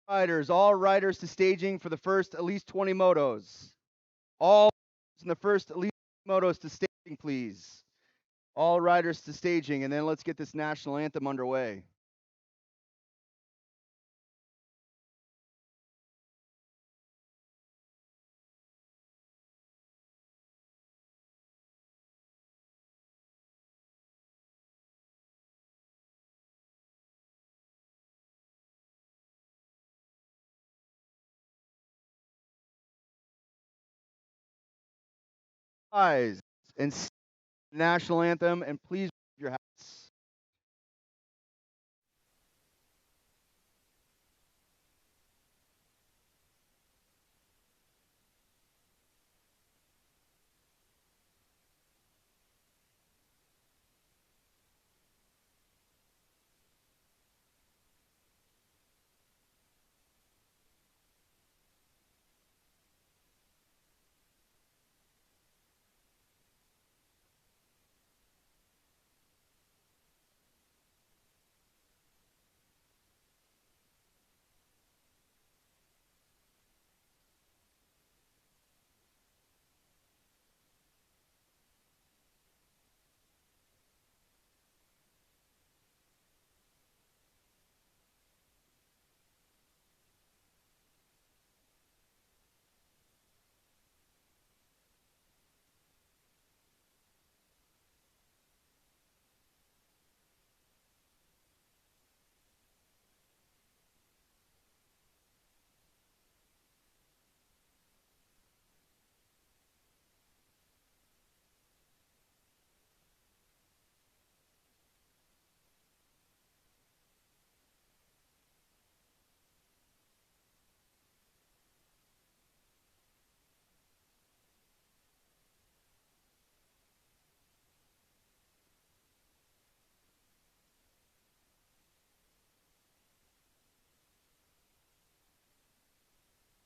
All riders to staging for the first at least 20 motos. All in the first at least 20 motos to staging, please. All riders to staging, and then let's get this national anthem underway. Eyes and national anthem, and please wave your hats.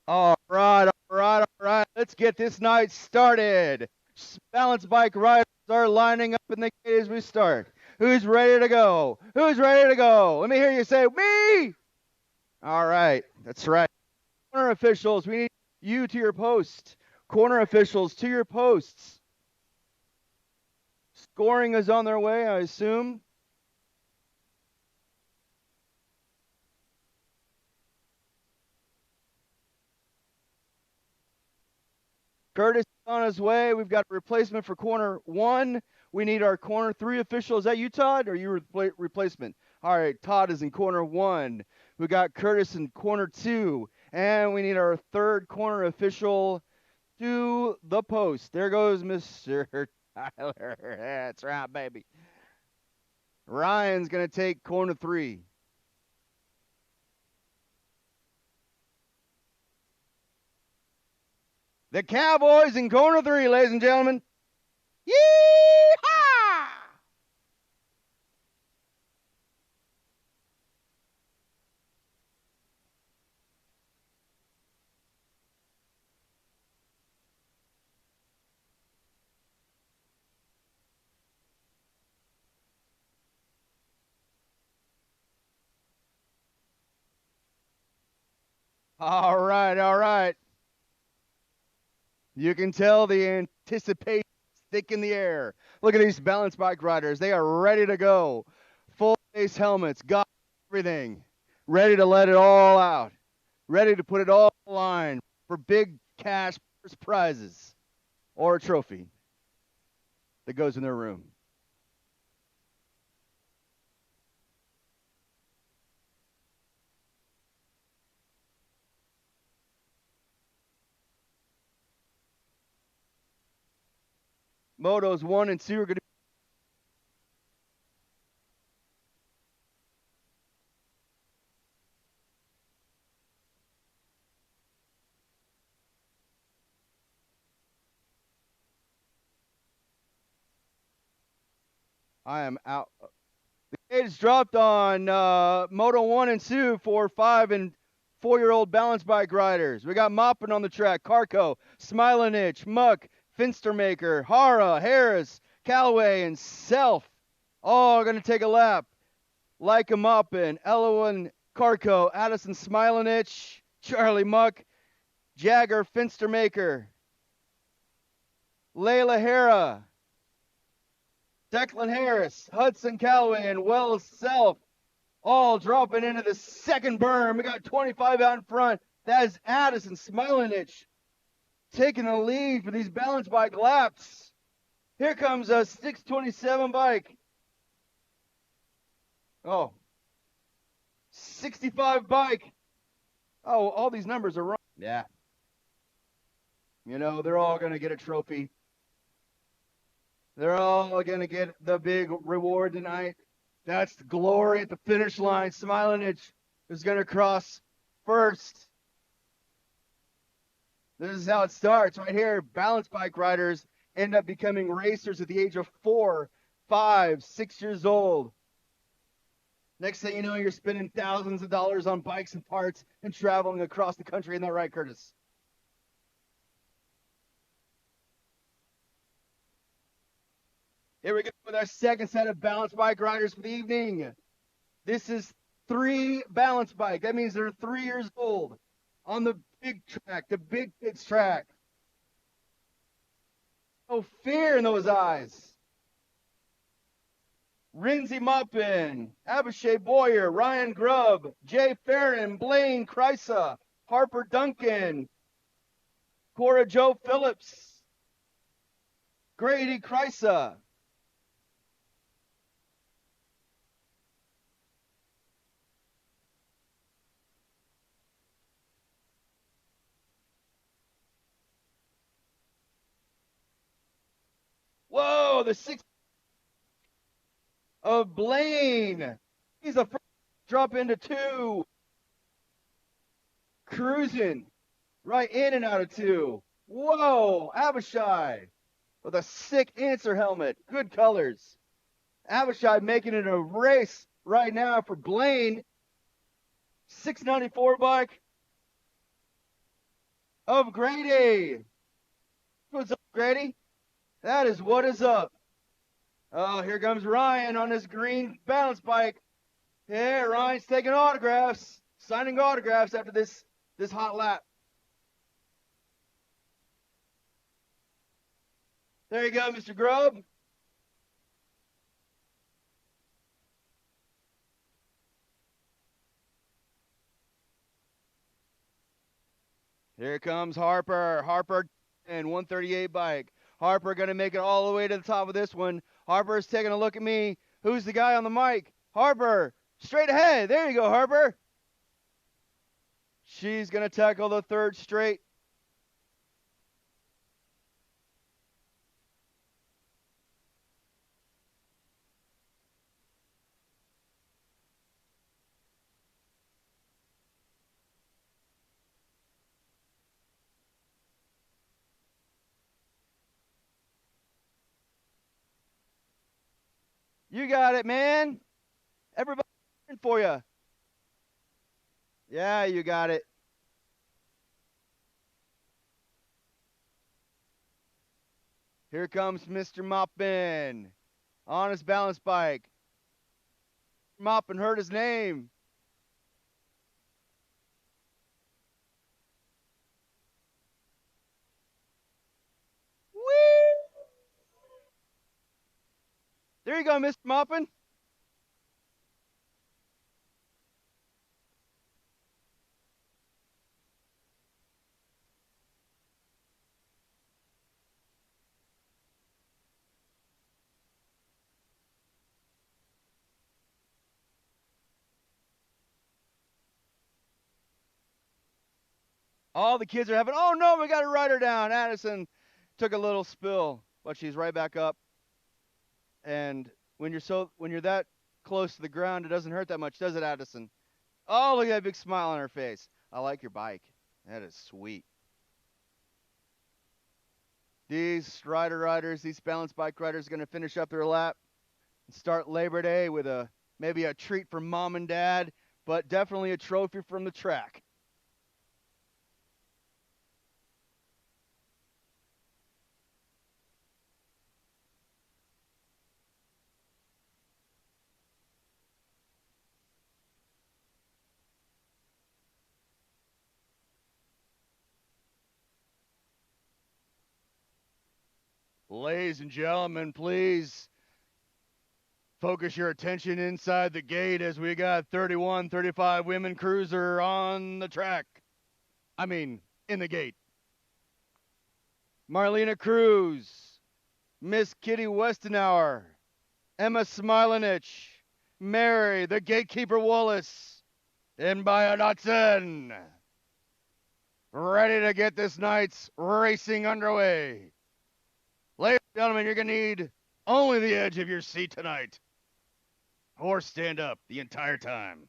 All right. Let's get this night started. Balance bike riders are lining up in the gate as we start. Who's ready to go? Who's ready to go? Let me hear you say, me! All right. That's right. Corner officials, we need you to your post. Corner officials to your posts. Scoring is on their way, I assume. Curtis is on his way. We've got a replacement for corner 1. We need our corner 3 official. Is that you, Todd, or you replacement? All right, Todd is in corner 1. We got Curtis in corner 2. And we need our third corner official to the post. There goes Mr. Tyler. That's right, baby. Ryan's going to take corner 3. The Cowboys in corner 3, ladies and gentlemen. Yee-haw! All right, all right. You can tell the anticipation is thick in the air. Look at these balance bike riders. They are ready to go. Full face helmets, got everything. Ready to let it all out. Ready to put it all on the line for big cash prizes or a trophy that goes in their room. Motos 1 and 2 are going to. I am out. The gate is dropped on Moto 1 and 2 for 5 and 4-year-old balance bike riders. We got Moppin on the track, Carco, Smilinich, Muck, Finstermaker, Hara, Harris, Callaway, and Self. All going to take a lap. Like a Moppin, Elowen, Carco, Addison Smilanich, Charlie Muck, Jagger Finstermaker, Layla Hara, Declan Harris, Hudson Calloway, and Wells Self all dropping into the second berm. We got 25 out in front. That is Addison Smilanich taking the lead for these balance bike laps. Here comes a 627 bike. Oh, 65 bike. Oh, all these numbers are wrong. Yeah. You know, they're all going to get a trophy. They're all going to get the big reward tonight. That's the glory at the finish line. Smilanich is going to cross first. This is how it starts right here. Balance bike riders end up becoming racers at the age of 4, 5, 6 years old. Next thing you know, you're spending thousands of dollars on bikes and parts and traveling across the country. Isn't that right, Curtis? Here we go with our second set of balance bike riders for the evening. This is 3 balance bike. That means they're 3 years old on the big track, the big kids track. No fear in those eyes. Rinzi Muppin, Abhishek Boyer, Ryan Grubb, Jay Farron, Blaine Krysa, Harper Duncan, Cora Joe Phillips, Grady Krysa. Whoa, the 6 of Blaine. He's the first drop into 2. Cruising right in and out of 2. Whoa, Abishai with a sick answer helmet. Good colors. Abishai making it a race right now for Blaine. 694 bike of Grady. What's up, Grady? That is what is up. Oh, here comes Ryan on his green balance bike. Yeah, Ryan's taking autographs, signing autographs after this hot lap. There you go, Mr. Grubb. Here comes Harper. Harper and 138 bike. Harper going to make it all the way to the top of this one. Harper's taking a look at me. Who's the guy on the mic? Harper, straight ahead. There you go, Harper. She's going to tackle the third straight. You got it, man. Everybody for you. Yeah, you got it. Here comes Mr. Moppin on his balance bike. Moppin heard his name. Whee! There you go, Mr. Moppin. All the kids are having, oh no, we got to ride her down. Addison took a little spill, but she's right back up. And when you're that close to the ground, it doesn't hurt that much, does it, Addison? Oh, look at that big smile on her face. I like your bike. That is sweet. These riders, these balance bike riders are going to finish up their lap and start Labor Day with maybe a treat for mom and dad, but definitely a trophy from the track. Ladies and gentlemen, please focus your attention inside the gate as we got 31-35 women cruiser on the track. I mean, in the gate. Marlena Cruz, Miss Kitty Westenauer, Emma Smilanich, Mary, the gatekeeper Wallace, and Bio Dotson. Ready to get this night's racing underway. Ladies and gentlemen, you're going to need only the edge of your seat tonight, or stand up the entire time.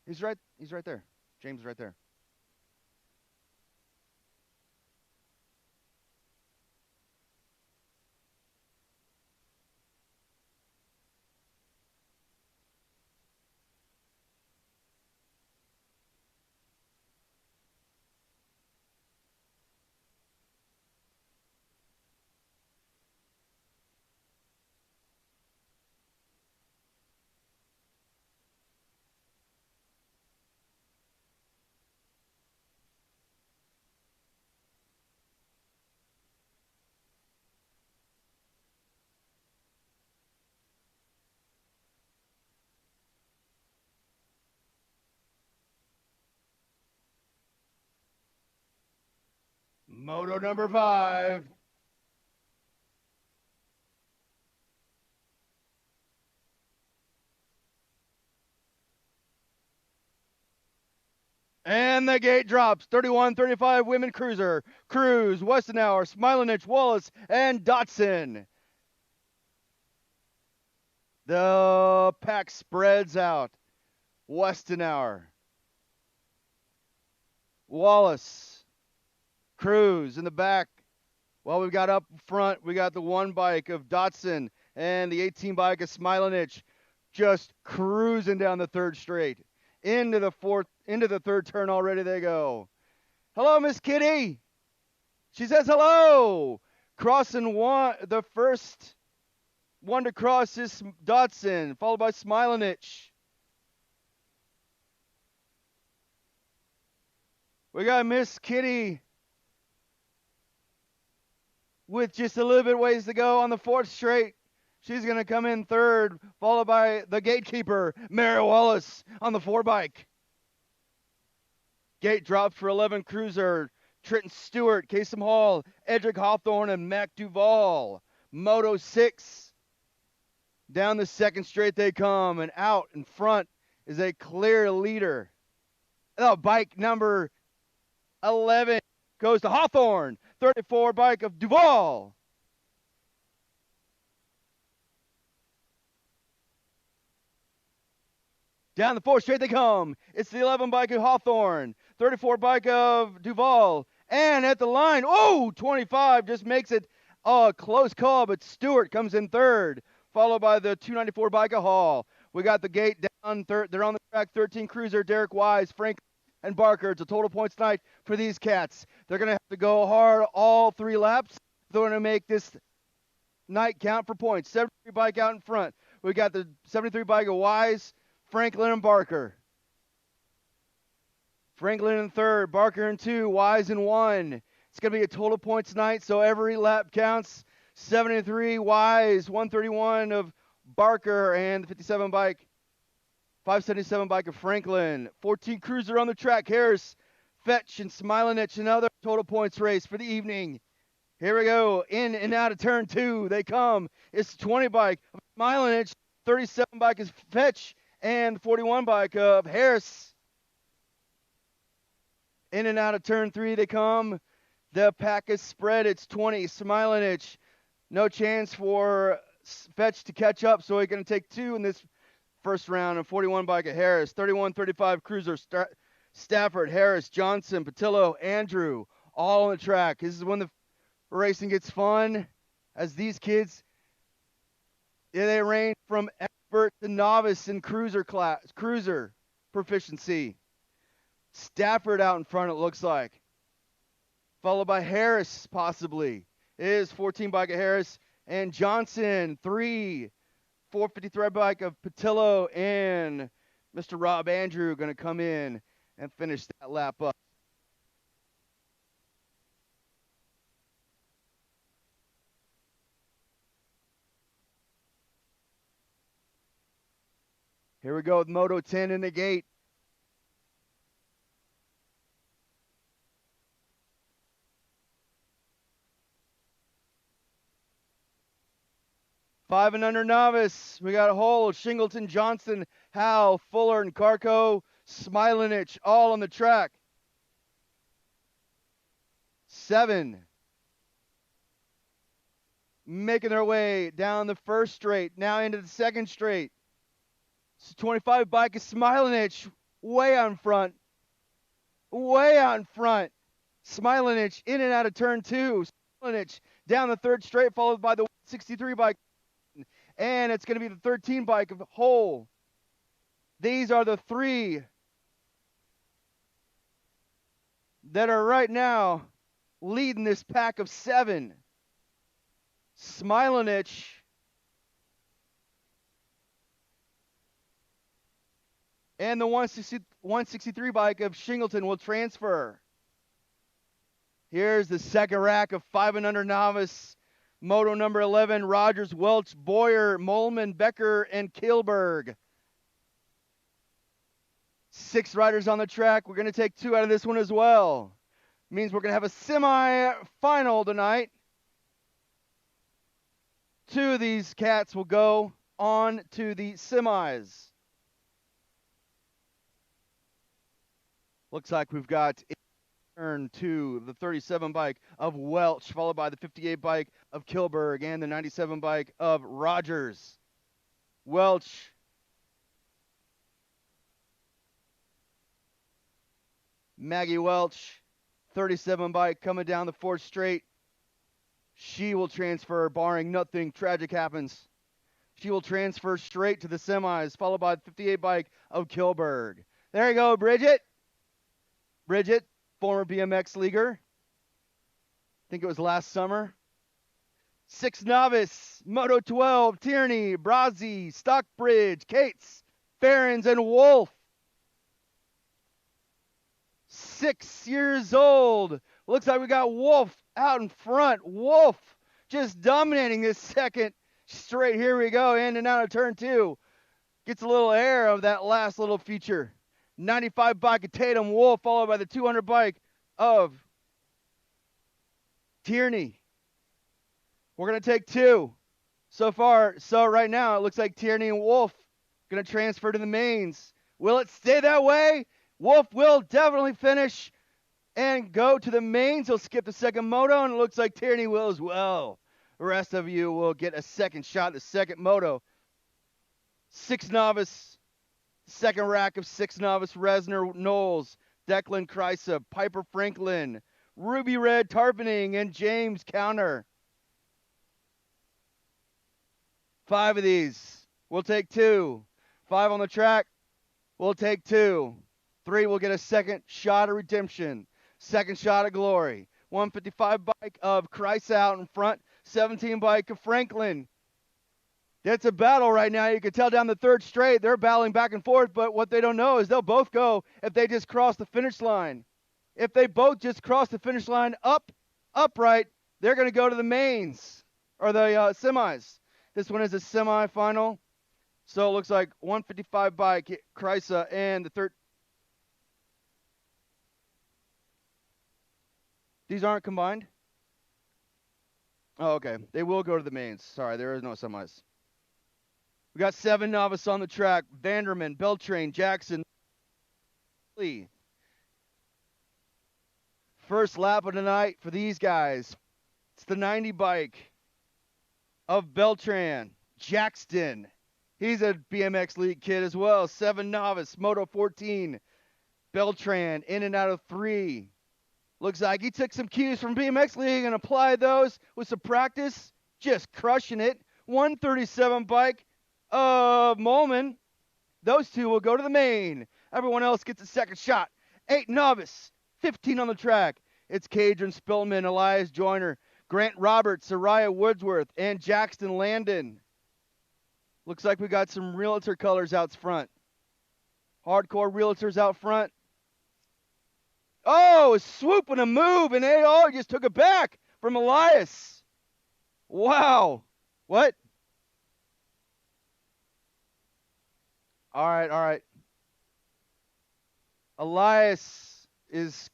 He's right there. James is right there. Moto number 5. And the gate drops. 31-35 women cruiser. Cruz, Westenauer, Smilanich, Wallace, and Dotson. The pack spreads out. Westenauer, Wallace, Cruz in the back. Well, we've got up front, we got the 1 bike of Dotson and the 18 bike of Smilanich just cruising down the 3rd straight. Into the 3rd turn already they go. Hello, Miss Kitty. She says hello. Crossing the first one to cross is Dotson, followed by Smilanich. We got Miss Kitty with just a little bit ways to go on the 4th straight. She's going to come in 3rd, followed by the gatekeeper, Mary Wallace, on the 4 bike. Gate drops for 11 cruiser, Trenton Stewart, Kasem Hall, Edric Hawthorne, and Mac Duval. Moto 6. Down the 2nd straight they come, and out in front is a clear leader. Oh, bike number 11 goes to Hawthorne. 34 bike of Duval. Down the 4th straight they come. It's the 11 bike of Hawthorne. 34 bike of Duval. And at the line, 25 just makes it a close call, but Stewart comes in 3rd, followed by the 294 bike of Hall. We got the gate down. They're on the track. 13 cruiser, Derek Wise, Frank, and Barker. It's a total points tonight for these cats. They're going to have to go hard all 3 laps. They're going to make this night count for points. 73 bike out in front. We got the 73 bike of Wise, Franklin, and Barker. Franklin in 3rd, Barker in 2, Wise in 1. It's going to be a total points night, so every lap counts. 73 Wise, 131 of Barker, and the 57 bike. 577 bike of Franklin. 14 cruiser on the track. Harris, Fetch, and Smilanich. Another total points race for the evening. Here we go. In and out of turn 2. They come. It's 20 bike of Smilanich. 37 bike is Fetch. And 41 bike of Harris. In and out of turn 3 they come. The pack is spread. It's 20. Smilanich. No chance for Fetch to catch up, so he's going to take 2 in this first round. And 41 bike of Harris. 31-35 cruiser Stafford, Harris, Johnson, Patillo, Andrew, all on the track. This is when the racing gets fun, as these kids They range from expert to novice in cruiser proficiency. Stafford out in front, it looks like. Followed by Harris, possibly. It is 14 bike of Harris. And Johnson, 3. 450 thread bike of Patillo and Mr. Rob Andrew going to come in and finish that lap up. Here we go with Moto 10 in the gate. 5 and under novice. We got Hull, Shingleton, Johnson, Howe, Fuller, and Carco, Smilinich, all on the track. 7. Making their way down the first straight, now into the second straight. 25 bike is Smilinich, way on front. Way out in front. Smilinich in and out of turn 2. Smilinich down the third straight, followed by the 63 bike. And it's going to be the 13 bike of Hull. These are the 3 that are right now leading this pack of 7. Smilinich and the 163 bike of Shingleton will transfer. Here's the second rack of 5 and under novice. Moto number 11, Rogers, Welch, Boyer, Molman, Becker, and Kilberg. 6 riders on the track. We're going to take 2 out of this one as well. Means we're going to have a semi-final tonight. 2 of these cats will go on to the semis. Looks like we've got turn 2, the 37 bike of Welch, followed by the 58 bike of Kilberg and the 97 bike of Rogers. Welch Maggie Welch, 37 bike coming down the 4th straight. She will transfer, barring nothing tragic happens. She will transfer straight to the semis, followed by the 58 bike of Kilberg. There you go, Bridget. Bridget, former BMX leaguer. I think it was last summer. 6 novice, Moto 12, Tierney, Brazzi, Stockbridge, Cates, Ferens, and Wolf. 6 years old. Looks like we got Wolf out in front. Wolf just dominating this second straight. Here we go, in and out of turn 2. Gets a little air of that last little feature. 95 bike of Tatum, Wolf, followed by the 200 bike of Tierney. We're going to take 2 so far. So right now, it looks like Tierney and Wolf going to transfer to the mains. Will it stay that way? Wolf will definitely finish and go to the mains. He'll skip the second moto, and it looks like Tierney will as well. The rest of you will get a second shot at the second moto. 6 novice, second rack of 6 novice, Resner, Knowles, Declan Kreisa, Piper Franklin, Ruby Red Tarpening, and James Counter. 5 of these. We'll take 2. 5 on the track. We'll take 2. 3 will get a second shot of redemption. Second shot of glory. 155 bike of Kreisa out in front. 17 bike of Franklin. It's a battle right now. You can tell down the third straight, they're battling back and forth, but what they don't know is they'll both go if they just cross the finish line. If they both just cross the finish line upright, they're going to go to the mains, or the semis. This one is a semifinal. So it looks like 155 bike, Kreisa, and the third. These aren't combined? Oh, okay. They will go to the mains. Sorry, there is no semis. We got 7 novice on the track. Vanderman, Beltrain, Jackson, Lee. First lap of the night for these guys. It's the 90 bike of Beltran. Jackson. He's a BMX League kid as well. 7 novice, Moto 14. Beltran in and out of 3. Looks like he took some cues from BMX League and applied those with some practice. Just crushing it. 137 bike of Molman. Those two will go to the main. Everyone else gets a second shot. 8 novice, 15 on the track. It's Cadron Spillman, Elias Joyner, Grant Roberts, Soraya Woodsworth, and Jackson Landon. Looks like we got some realtor colors out front. Hardcore realtors out front. Oh, a swoop and a move, and AO just took it back from Elias. Wow. What? All right, all right. Elias is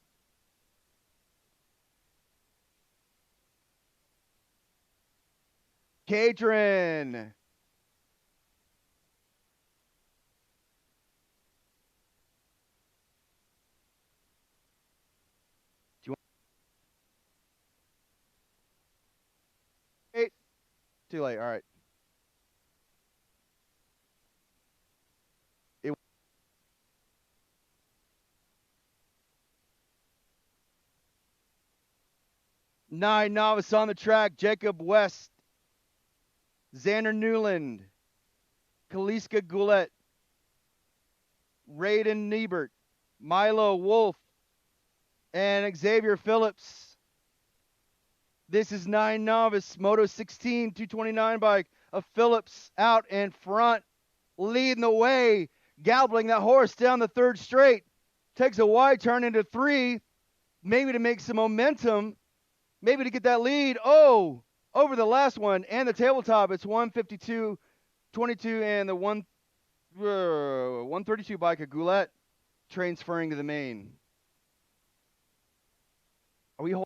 Cadron. Do you want wait? Too late. All right. It, 9 novice on the track. Jacob West, Xander Newland, Kaliska Goulet, Raiden Niebert, Milo Wolf, and Xavier Phillips. This is 9 novice, Moto 16, 229 bike of Phillips out in front, leading the way, gobbling that horse down the third straight. Takes a wide turn into 3, maybe to make some momentum, maybe to get that lead. Oh, over the last one and the tabletop, it's 152, 22, and the 132 bike of Goulet transferring to the main. Are we holding?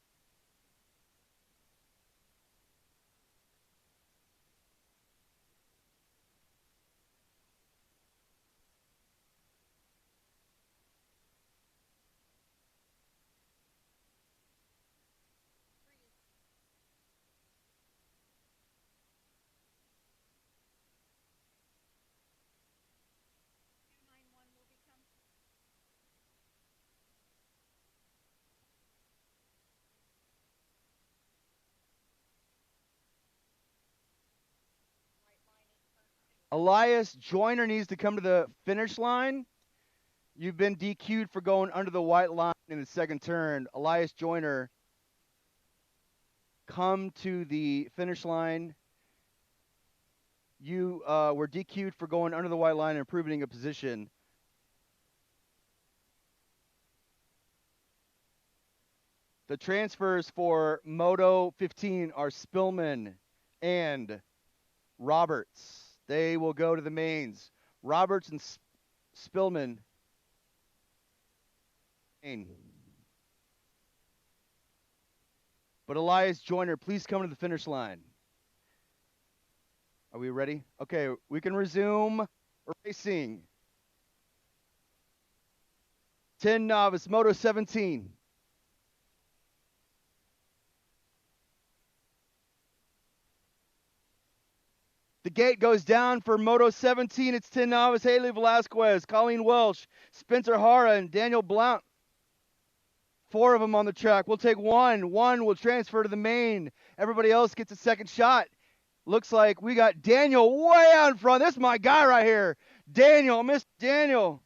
Elias Joyner needs to come to the finish line. You've been DQ'd for going under the white line in the second turn. Elias Joyner, come to the finish line. You were DQ'd for going under the white line and improving a position. The transfers for Moto 15 are Spillman and Roberts. They will go to the mains. Roberts and Spillman. But Elias Joyner, please come to the finish line. Are we ready? Okay, we can resume racing. 10 novice, Moto 17. The gate goes down for Moto 17. It's 10 novice, Haley Velasquez, Colleen Welsh, Spencer Hara, and Daniel Blount. 4 of them on the track. We'll take one. One will transfer to the main. Everybody else gets a second shot. Looks like we got Daniel way out in front. This is my guy right here. Daniel, Mr. Daniel.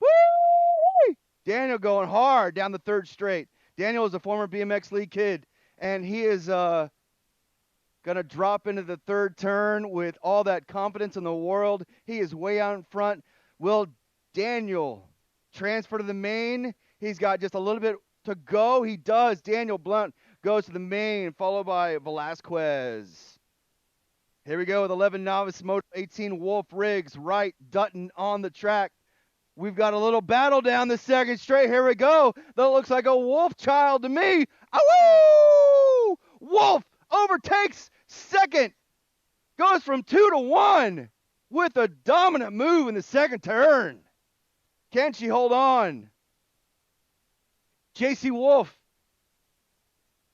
Woo! Daniel going hard down the third straight. Daniel is a former BMX league kid, and he is going to drop into the third turn with all that confidence in the world. He is way out in front. Will Daniel transfer to the main? He's got just a little bit to go. He does. Daniel Blount goes to the main, followed by Velasquez. Here we go with 11 novice, Moto 18, Wolf Riggs, Wright, Dutton on the track. We've got a little battle down the second straight. Here we go. That looks like a Wolf child to me. Awoo! Wolf overtakes second. Goes from 2 to 1 with a dominant move in the second turn. Can she hold on? JC Wolf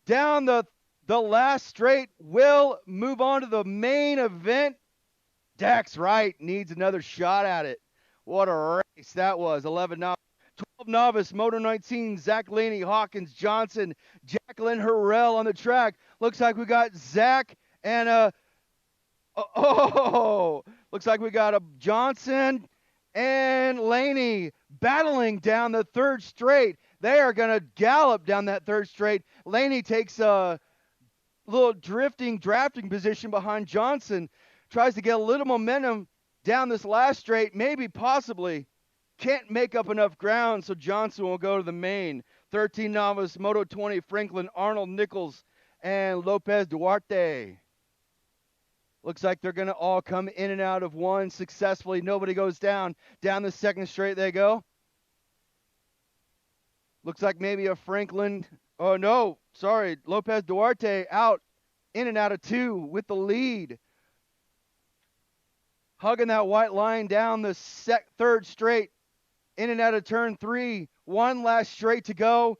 down the last straight will move on to the main event. Dax Wright needs another shot at it. What a race that was. 11 novice, 12 novice, Moto 19, Zach Laney, Hawkins, Johnson, Jacqueline Harrell on the track. Looks like we got Zach and Oh, looks like we got a Johnson and Laney battling down the third straight. They are going to gallop down that third straight. Laney takes a little drafting position behind Johnson, tries to get a little momentum down this last straight, maybe possibly. Can't make up enough ground, so Johnson will go to the main. 13 novice, Moto 20, Franklin, Arnold, Nichols, and Lopez Duarte. Looks like they're going to all come in and out of one successfully. Nobody goes down. Down the second straight they go. Looks like maybe a Franklin. Oh, no. Sorry. Lopez Duarte out, in and out of two with the lead. Hugging that white line down the third straight. In and out of turn three. One last straight to go.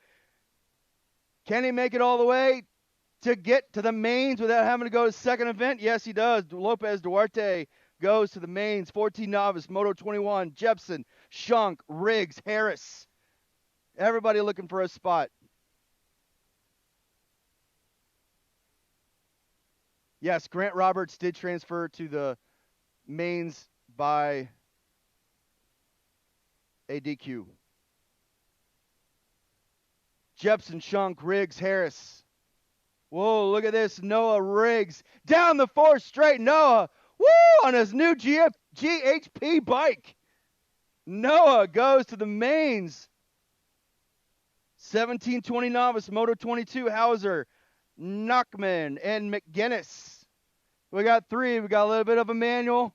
Can he make it all the way to get to the mains without having to go to second event? Yes, he does. Lopez Duarte goes to the mains. 14 novice, Moto 21, Jepson, Shunk, Riggs, Harris. Everybody looking for a spot. Yes, Grant Roberts did transfer to the mains by a DQ. Jepson, Shunk, Riggs, Harris. Whoa, look at this. Noah Riggs down the fourth straight. Noah, woo, on his new GHP bike. Noah goes to the mains. 1720 novice, Moto 22, Hauser, Nachman, and McGinnis. We got three. We got a little bit of a manual.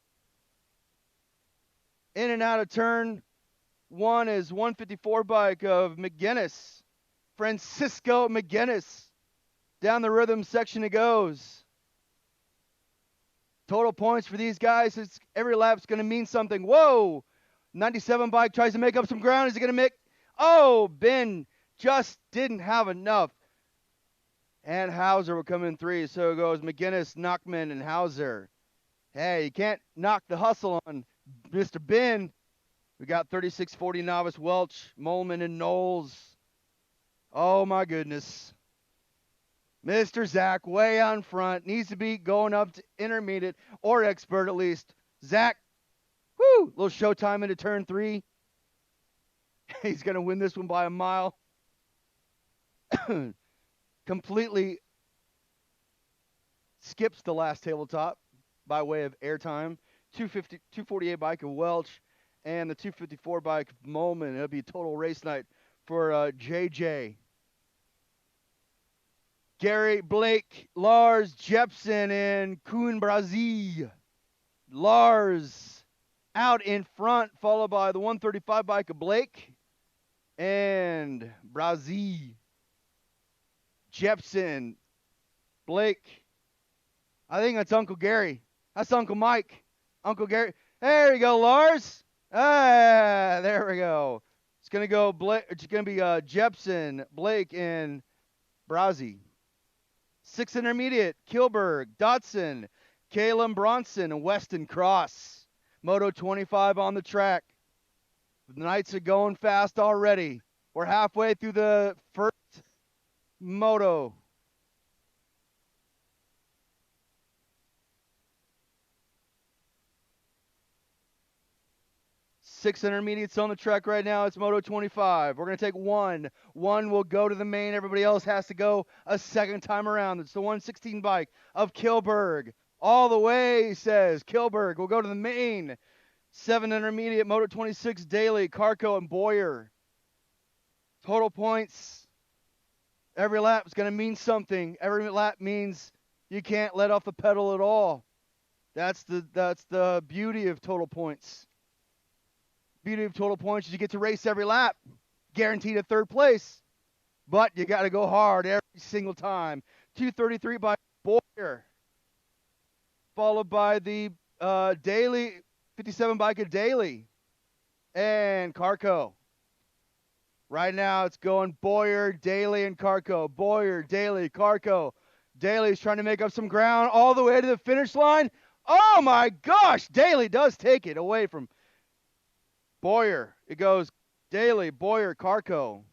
In and out of turn one is 154 bike of McGinnis. Francisco McGinnis. Down the rhythm section it goes. Total points for these guys. Every lap's going to mean something. Whoa! 97 bike tries to make up some ground. Is he going to make? Oh, Ben just didn't have enough. And Hauser will come in three. So it goes McGinnis, Nachman, and Hauser. Hey, you can't knock the hustle on Mr. Ben. We got 3640 novice Welch, Molman, and Knowles. Oh, my goodness. Mr. Zach way on front. Needs to be going up to intermediate or expert at least. Zach, whoo, little showtime into turn three. He's going to win this one by a mile. Completely skips the last tabletop by way of airtime. 248 bike of Welch and the 254 bike of Molman. It'll be a total race night for JJ. Gary, Blake, Lars, Jepson, and Kuhn Brazil. Lars out in front, followed by the 135 bike of Blake and Brazil. Jepson, Blake. I think that's Uncle Gary. That's Uncle Mike. Uncle Gary. There you go, Lars. Ah, there we go. It's gonna go Blake. It's gonna be Jepson, Blake, and Brazil. 6 intermediate, Kilberg, Dotson, Caleb Bronson, and Weston Cross. Moto 25 on the track. The Knights are going fast already. We're halfway through the first moto. Six intermediates on the track right now. It's Moto 25. We're going to take one. One will go to the main. Everybody else has to go a second time around. It's the 116 bike of Kilberg. All the way, he says. Kilberg will go to the main. 7 intermediate, Moto 26, Daly, Carco, and Boyer. Total points. Every lap is going to mean something. Every lap means you can't let off the pedal at all. That's the beauty of total points. Beauty of total points is you get to race every lap, guaranteed a third place, but you got to go hard every single time. 233 by Boyer, followed by the Daly 57 bike of Daly and Carco. Right now it's going Boyer, Daly, and Carco. Boyer, Daly, Carco. Daly's trying to make up some ground all the way to the finish line. Oh my gosh, Daly does take it away from Boyer. It goes Daly, Boyer, Carco.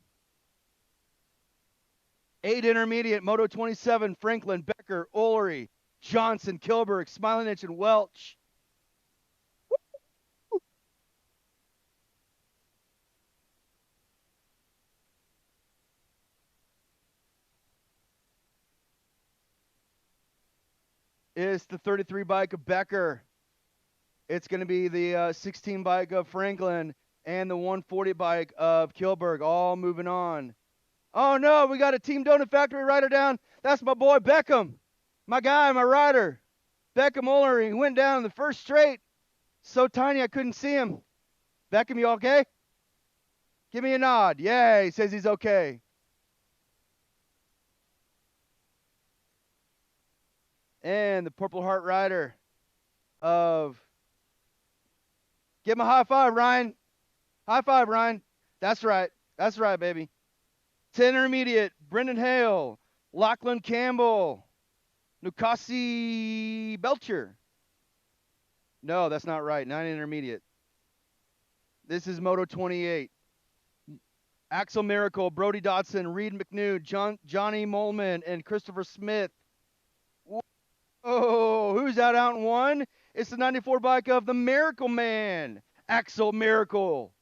8 intermediate, Moto 27, Franklin, Becker, Ullery, Johnson, Kilberg, Smilinich, and Welch. It's the 33 bike of Becker. It's going to be the 16 bike of Franklin and the 140 bike of Kilberg, all moving on. Oh no, we got a Team Donut Factory rider down. That's my boy Beckham, my guy, my rider. Beckham Uller, he went down in the first straight. So tiny I couldn't see him. Beckham, you okay? Give me a nod. Yeah, he says he's okay. And the Purple Heart rider of... Give him a high five, Ryan. High five, Ryan. That's right. That's right, baby. 10 intermediate, Brendan Hale, Lachlan Campbell, Nukasi Belcher. No, that's not right. 9 intermediate. This is Moto 28. Axel Miracle, Brody Dotson, Reed McNew, Johnny Molman, and Christopher Smith. Whoa, who's that out in one? It's the 94 bike of the Miracle Man, Axel Miracle.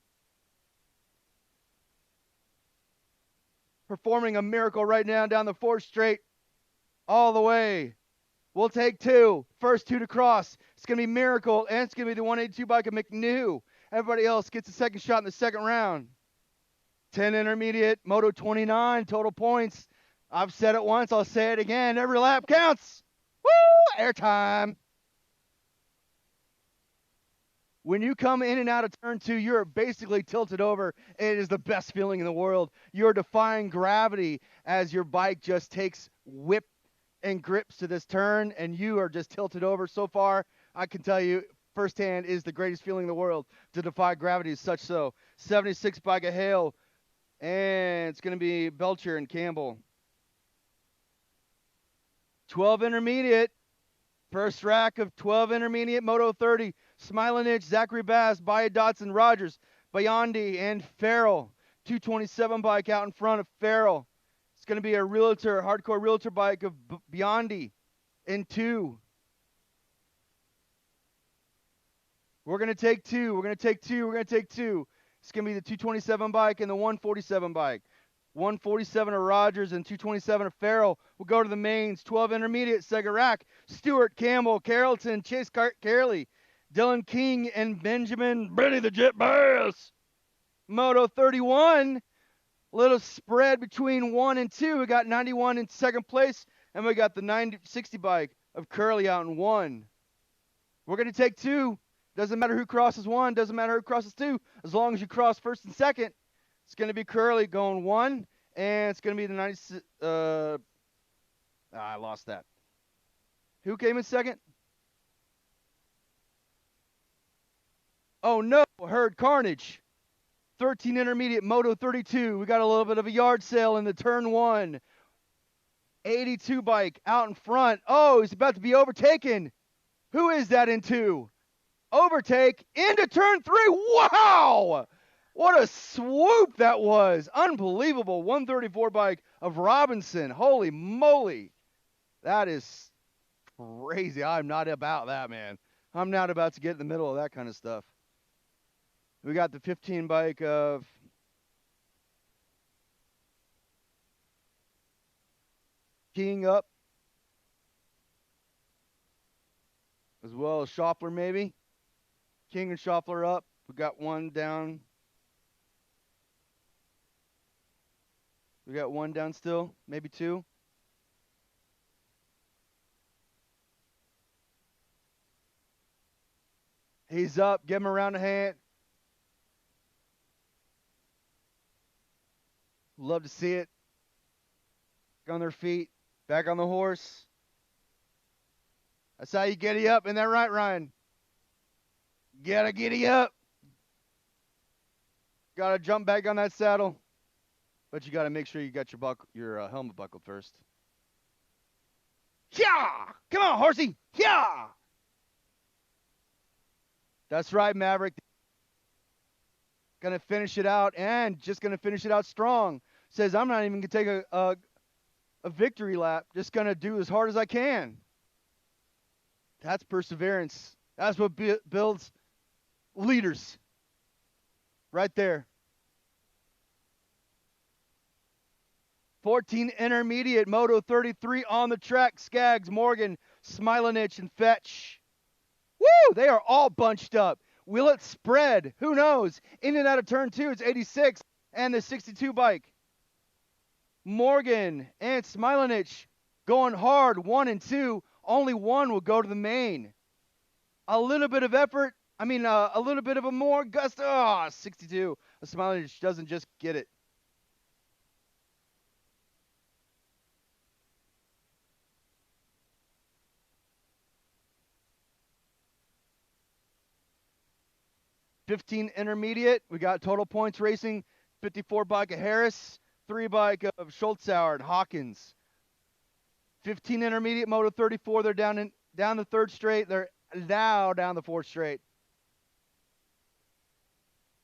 Performing a miracle right now down the 4th straight, all the way. We'll take 2. First 2 to cross. It's going to be Miracle, and it's going to be the 182 bike of McNew. Everybody else gets a second shot in the second round. 10 intermediate, Moto 29, total points. I've said it once, I'll say it again. Every lap counts. Woo! Airtime. When you come in and out of turn 2, you're basically tilted over. It is the best feeling in the world. You're defying gravity as your bike just takes whip and grips to this turn, and you are just tilted over. So far, I can tell you firsthand, is the greatest feeling in the world to defy gravity. Such so. 76 bike of Hale, and it's going to be Belcher and Campbell. 12 intermediate. First rack of 12 intermediate, Moto 30. Smilinich, Zachary Bass, Baya Dotson, Rogers, Biondi, and Farrell. 227 bike out in front of Farrell. It's going to be a realtor, hardcore realtor bike of Biondi in 2. We're going to take 2. We're going to take 2. We're going to take 2. It's going to be the 227 bike and the 147 bike. 147 of Rogers and 227 of Farrell. We'll go to the mains. 12 intermediate, Sega Rack, Stewart, Campbell, Carrollton, Chase Carley, Dylan King, and Benjamin Benny the Jet Bass. Moto 31, little spread between 1 and 2. We got 91 in second place, and we got the 60 bike of Curly out in 1. We're going to take 2. Doesn't matter who crosses 1, doesn't matter who crosses 2, as long as you cross first and second. It's going to be Curly going 1, and it's going to be the 90. I lost that. Who came in second? Oh no, Herd Carnage. 13 intermediate, Moto 32. We got a little bit of a yard sale in the turn 1. 82 bike out in front. Oh, he's about to be overtaken. Who is that in 2? Overtake into turn 3. Wow! What a swoop that was. Unbelievable. 134 bike of Robinson. Holy moly. That is crazy. I'm not about that, man. I'm not about to get in the middle of that kind of stuff. We got the 15 bike of King up. As well as Schaffler maybe. King and Schaffler up. We got one down. We got one down still, maybe 2. He's up. Give him a round of hand. Love to see it. Back on their feet. Back on the horse. That's how you giddy up. Isn't that right, Ryan? Gotta giddy up. Gotta jump back on that saddle. But you got to make sure you got your helmet buckled first. Yeah! Come on, horsey! Yeah! That's right, Maverick. Going to finish it out, and just going to finish it out strong. Says, I'm not even going to take a victory lap. Just going to do as hard as I can. That's perseverance. That's what builds leaders. Right there. 14 intermediate, Moto 33 on the track. Skaggs, Morgan, Smilanich, and Fetch. Woo! They are all bunched up. Will it spread? Who knows? In and out of turn 2, it's 86 and the 62 bike. Morgan and Smilanich going hard, 1 and 2. Only one will go to the main. A little bit of effort. A little bit of a more gust. 62. Smilanich doesn't just get it. $15 intermediate. We got total points racing. 54 bike of Harris, 3 bike of Schultzauer and Hawkins. 15 intermediate, Moto 34. They're down the third straight. They're now down the fourth straight.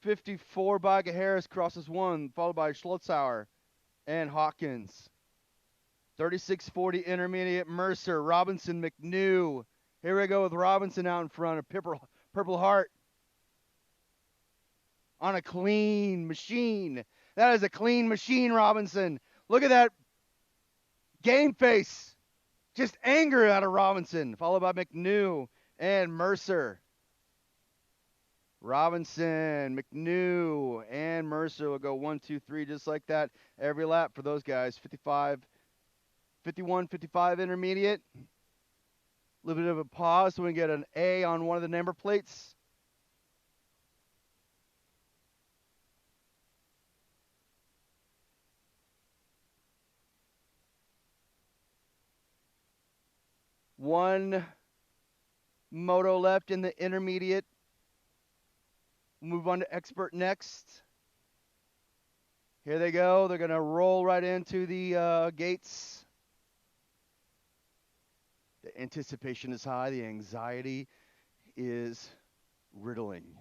54 bike of Harris crosses 1, followed by Schultzauer and Hawkins. 3640 intermediate, Mercer, Robinson, McNew. Here we go with Robinson out in front of Purple Heart. On a clean machine. That is a clean machine, Robinson. Look at that game face. Just anger out of Robinson, followed by McNew and Mercer. Robinson, McNew, and Mercer will go 1, 2, 3 just like that every lap for those guys. 51, 55 intermediate. A little bit of a pause so we can get an A on one of the number plates. One moto left in the intermediate. We'll move on to expert next. Here they go. They're going to roll right into the gates. The anticipation is high. The anxiety is riddling.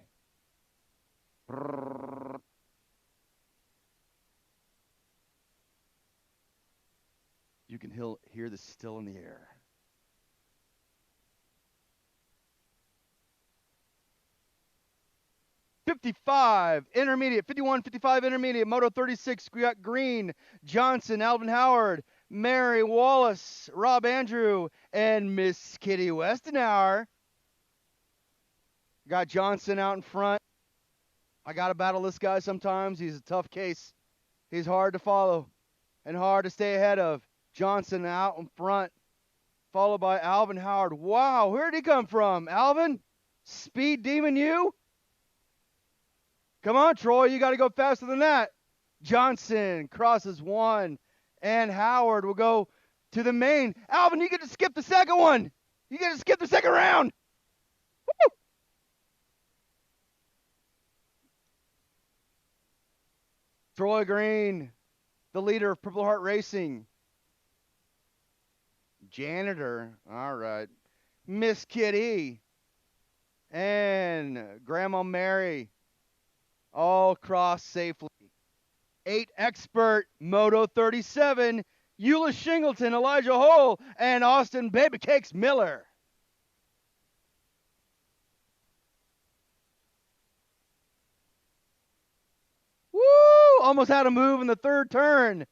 You can hear the still in the air. '55 intermediate, 51, 55 intermediate, Moto 36. We got Green, Johnson, Alvin Howard, Mary Wallace, Rob Andrew, and Miss Kitty Westenauer. Got Johnson out in front. I got to battle this guy sometimes. He's a tough case. He's hard to follow and hard to stay ahead of. Johnson out in front, followed by Alvin Howard. Wow, where did he come from, Alvin? Speed Demon you? Come on, Troy, you got to go faster than that. Johnson crosses 1, and Howard will go to the main. Alvin, you get to skip the second one. You get to skip the second round. Woo! Troy Green, the leader of Purple Heart Racing. Janitor, all right. Miss Kitty and Grandma Mary all cross safely. 8 expert, Moto 37, Eula Shingleton, Elijah Hole, and Austin Babycakes Miller. Woo! Almost had a move in the third turn.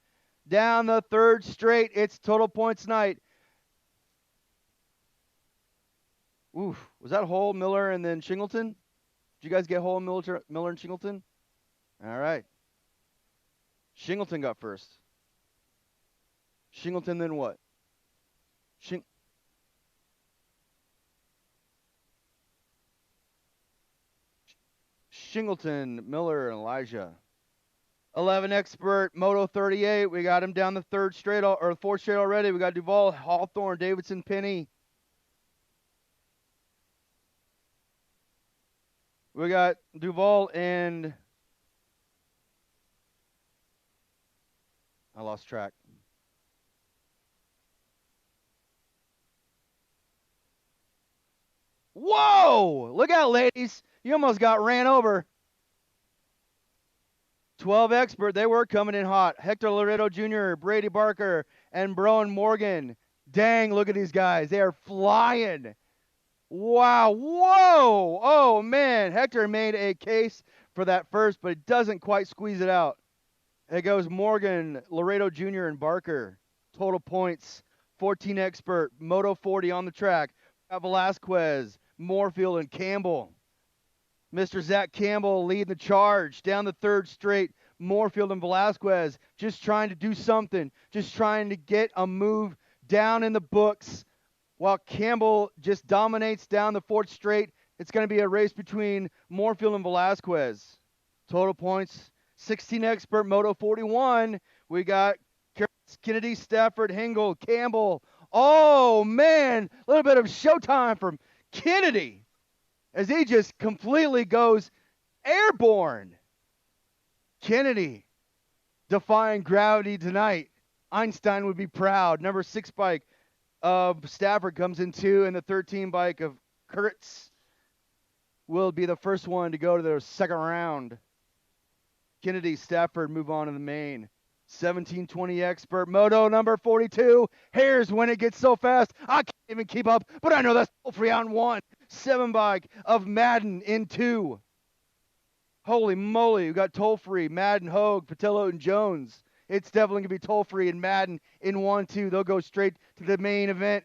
Down the third straight, it's total points night. Oof, was that Hole, Miller, and then Shingleton? Did you guys get Hole, Miller, and Shingleton? All right. Shingleton got first. Shingleton then what? Shingleton, Miller, and Elijah. 11 expert, Moto 38. We got him down the third straight or fourth straight already. We got Duvall, Hawthorne, Davidson, Penny. We got Duvall and I lost track. Whoa! Look out, ladies. You almost got ran over. 12 expert. They were coming in hot. Hector Loreto Jr., Brady Barker, and Broen Morgan. Dang, look at these guys. They are flying. Wow. Whoa. Oh, man. Hector made a case for that first, but it doesn't quite squeeze it out. It goes Morgan, Laredo Jr., and Barker. Total points 14 expert, Moto 40 on the track. Got Velasquez, Moorfield, and Campbell. Mr. Zach Campbell leading the charge down the third straight. Moorfield and Velasquez just trying to do something, just trying to get a move down in the books while Campbell just dominates down the fourth straight. It's going to be a race between Moorfield and Velasquez. Total points 16 expert, Moto 41. We got Kennedy, Stafford, Hingle, Campbell. Oh, man, a little bit of showtime from Kennedy as he just completely goes airborne. Kennedy defying gravity tonight. Einstein would be proud. Number 6 bike of Stafford comes in 2, and the 13 bike of Kurtz will be the first one to go to their second round. Kennedy, Stafford move on to the main. 1720 expert, Moto number 42. Here's when it gets so fast, I can't even keep up, but I know that's free on 1. 7 bike of Madden in 2. Holy moly, we got toll free, Madden, Hogue, Patillo, and Jones. It's definitely going to be toll free in Madden in 1-2. They'll go straight to the main event.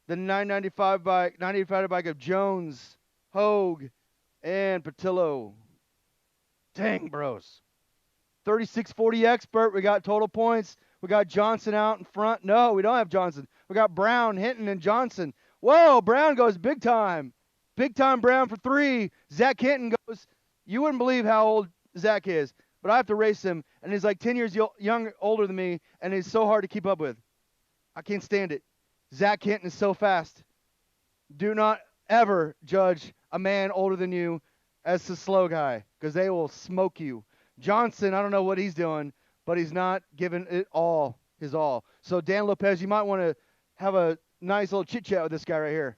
The 995 bike of Jones, Hogue, and Patillo. Dang, bros. 3640 expert. We got total points. We got Johnson out in front. No, we don't have Johnson. We got Brown, Hinton, and Johnson. Whoa, Brown goes big time. Big time Brown for 3. Zach Hinton goes, you wouldn't believe how old Zach is, but I have to race him, and he's like 10 years older than me, and he's so hard to keep up with. I can't stand it. Zach Hinton is so fast. Do not ever judge a man older than you as the slow guy, because they will smoke you. Johnson, I don't know what he's doing, but he's not giving it all, his all. So, Dan Lopez, you might want to have a nice little chit-chat with this guy right here.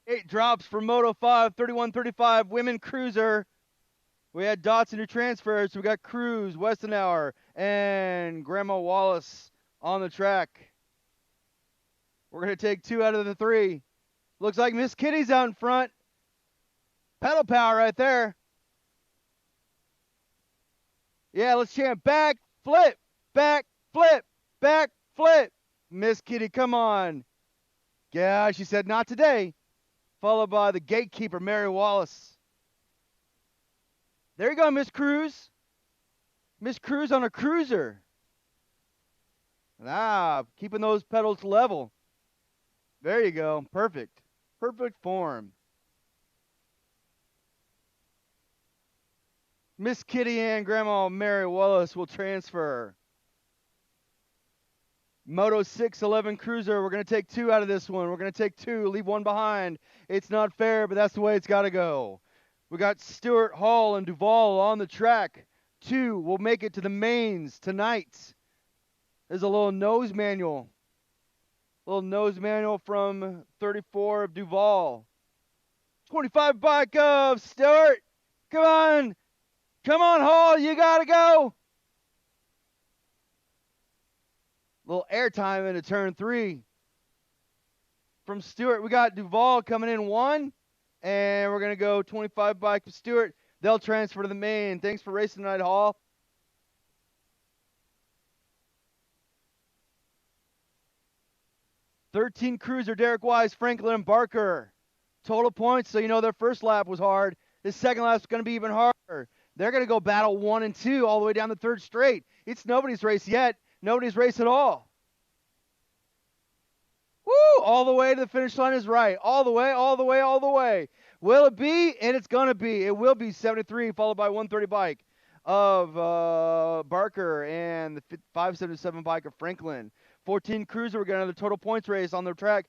8 drops for Moto 5, 31-35, women cruiser. We had Dotson who transfers. So we got Cruz, Westenauer, and Grandma Wallace on the track. We're going to take 2 out of the 3. Looks like Miss Kitty's out in front. Pedal power right there. Yeah, let's chant back, flip, back, flip, back, flip. Miss Kitty, come on. Yeah, she said not today. Followed by the gatekeeper, Mary Wallace. There you go, Miss Cruz. Miss Cruz on a cruiser. Keeping those pedals level. There you go. Perfect. Perfect form. Miss Kitty and Grandma Mary Wallace will transfer. Moto 611 Cruiser. We're going to take 2 out of this one. We're going to take 2, leave 1 behind. It's not fair, but that's the way it's got to go. We got Stewart, Hall, and Duvall on the track. 2 will make it to the mains tonight. There's a little nose manual. Little nose manual from 34 of Duvall. 25 bike of Stewart. Come on. Come on, Hall. You got to go. Little airtime into turn 3. From Stewart, we got Duvall coming in 1. And we're going to go 25 bike of Stewart. They'll transfer to the main. Thanks for racing tonight, Hall. '13 Cruiser, Derek Wise, Franklin, and Barker. Total points, so you know their first lap was hard. This second lap's going to be even harder. They're going to go battle 1 and 2 all the way down the 3rd straight. It's nobody's race yet. Nobody's race at all. Woo! All the way to the finish line is right. All the way, all the way, all the way. Will it be? And it's going to be. It will be 73, followed by 130 bike of Barker and the 577 bike of Franklin. 14 Cruiser, we're getting another total points race on the track.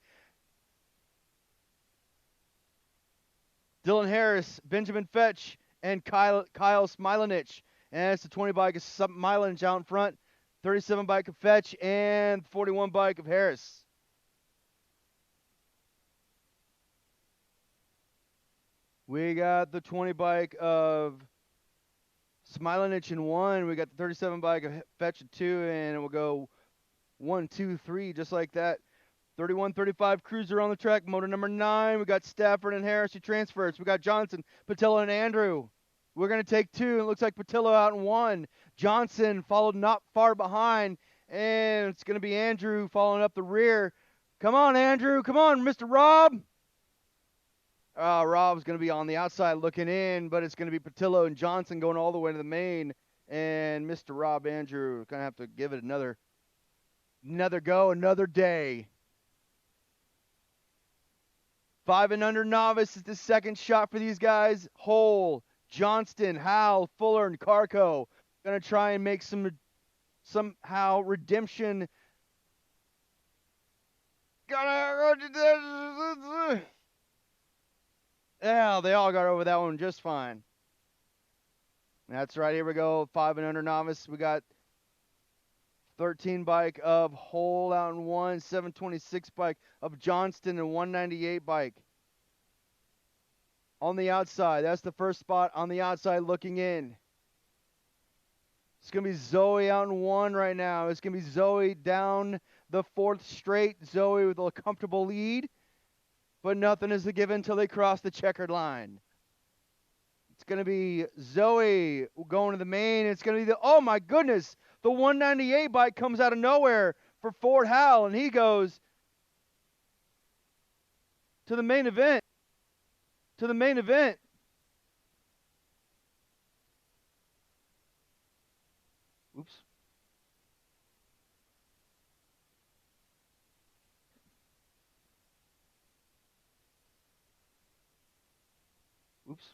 Dylan Harris, Benjamin Fetch, and Kyle Smilanich. And it's the 20 bike of Smilanich out in front. 37 bike of Fetch and 41 bike of Harris. We got the 20 bike of Smilanich in 1. We got the 37 bike of Fetch in 2, and it will go 1, 2, 3, just like that. 31-35 Cruiser on the track. Motor number 9. We got Stafford and Harris who transfers. We got Johnson, Patillo, and Andrew. We're going to take 2. It looks like Patillo out in 1. Johnson followed not far behind. And it's going to be Andrew following up the rear. Come on, Andrew. Come on, Mr. Rob. Rob's going to be on the outside looking in, but it's going to be Patillo and Johnson going all the way to the main. And Mr. Rob Andrew going to have to give it another go, another day. 5 and under novice is the second shot for these guys. Hole, Johnston, Howell, Fuller, and Carco. Going to try and make somehow redemption. Yeah, they all got over that one just fine. That's right. Here we go. 5 and under novice. We got 13 bike of Hole out in 1, 726 bike of Johnston, and 198 bike. On the outside, that's the first spot on the outside looking in. It's going to be Zoe out in 1 right now. It's going to be Zoe down the 4th straight. Zoe with a comfortable lead, but nothing is a given until they cross the checkered line. It's going to be Zoe going to the main. It's going to be oh my goodness, the 198 bike comes out of nowhere for Ford Howell, and he goes to the main event. To the main event. Oops. Oops.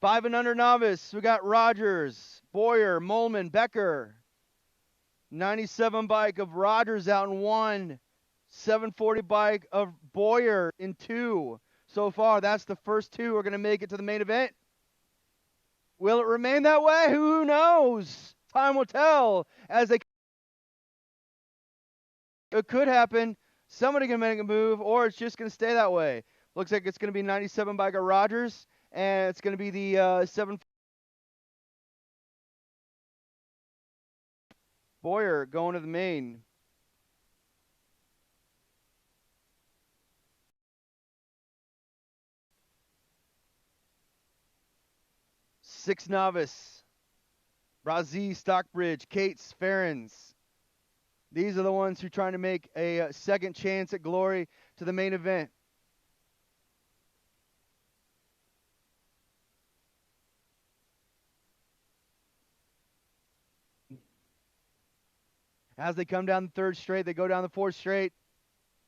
Five and under novice. We got Rogers, Boyer, Molman, Becker. 97 bike of Rogers out in 1. 740 bike of Boyer in 2. So far, that's the first 2 who are going to make it to the main event. Will it remain that way? Who knows? Time will tell as they. It could happen. Somebody can make a move, or it's just going to stay that way. Looks like it's going to be 97 by Rogers, and it's going to be the 7. Boyer going to the main. Six novice. Brazee, Stockbridge, Cates, Ferens. These are the ones who are trying to make a second chance at glory to the main event. As they come down the third straight, they go down the fourth straight.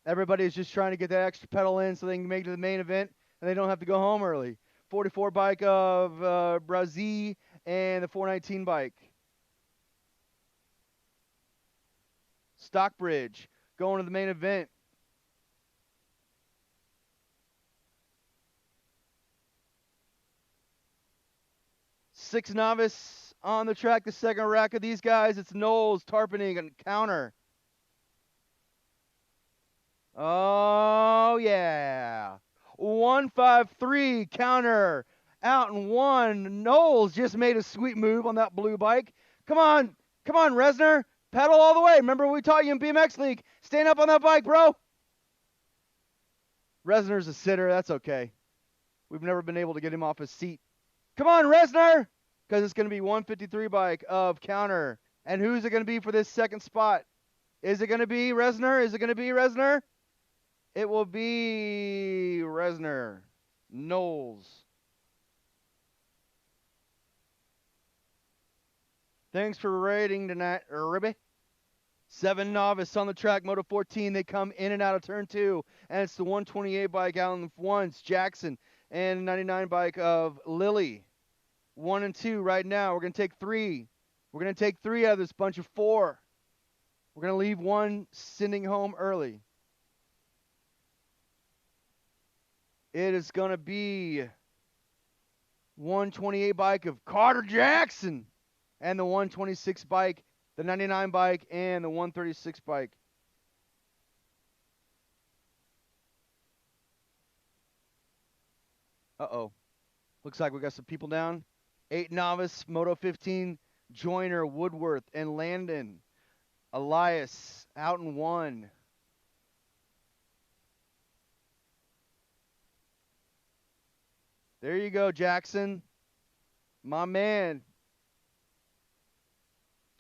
Everybody's just trying to get that extra pedal in so they can make it to the main event and they don't have to go home early. 44 bike of Brazee and the 419 bike. Stockbridge going to the main event. Six novice on the track, the second rack of these guys. It's Knowles, Tarpening, and Counter. Oh, yeah. 153 Counter out in one. Knowles just made a sweet move on that blue bike. Come on, Resner. Pedal all the way. Remember we taught you in BMX League. Stand up on that bike, bro. Resner's a sitter. That's okay. We've never been able to get him off his seat. Come on, Resner. Because it's going to be 153 bike of Counter. And who's it going to be for this second spot? Is it going to be Resner? Is it going to be Resner? It will be Resner. Knowles. Thanks for rating tonight, Ribby. 7 novice on the track, Moto 14. They come in and out of turn 2. And it's the 128 bike out in the ones, Jackson. And 99 bike of Lily. 1 and 2 right now. We're going to take 3. We're going to take 3 out of this bunch of 4. We're going to leave 1 sending home early. It is going to be 128 bike of Carter Jackson and the 126 bike, the 99 bike, and the 136 bike. Uh-oh. Looks like we got some people down. 8 novice, Moto 15, Joyner, Woodworth, and Landon. Elias out in 1. There you go, Jackson. My man.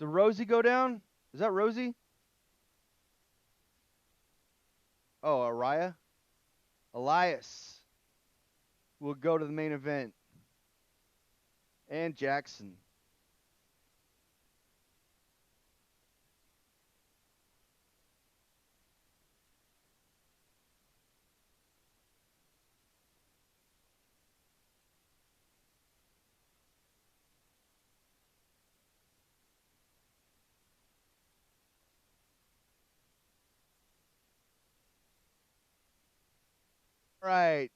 Did Rosie go down? Is that Rosie? Oh, Araya? Elias will go to the main event. And Jackson. All right.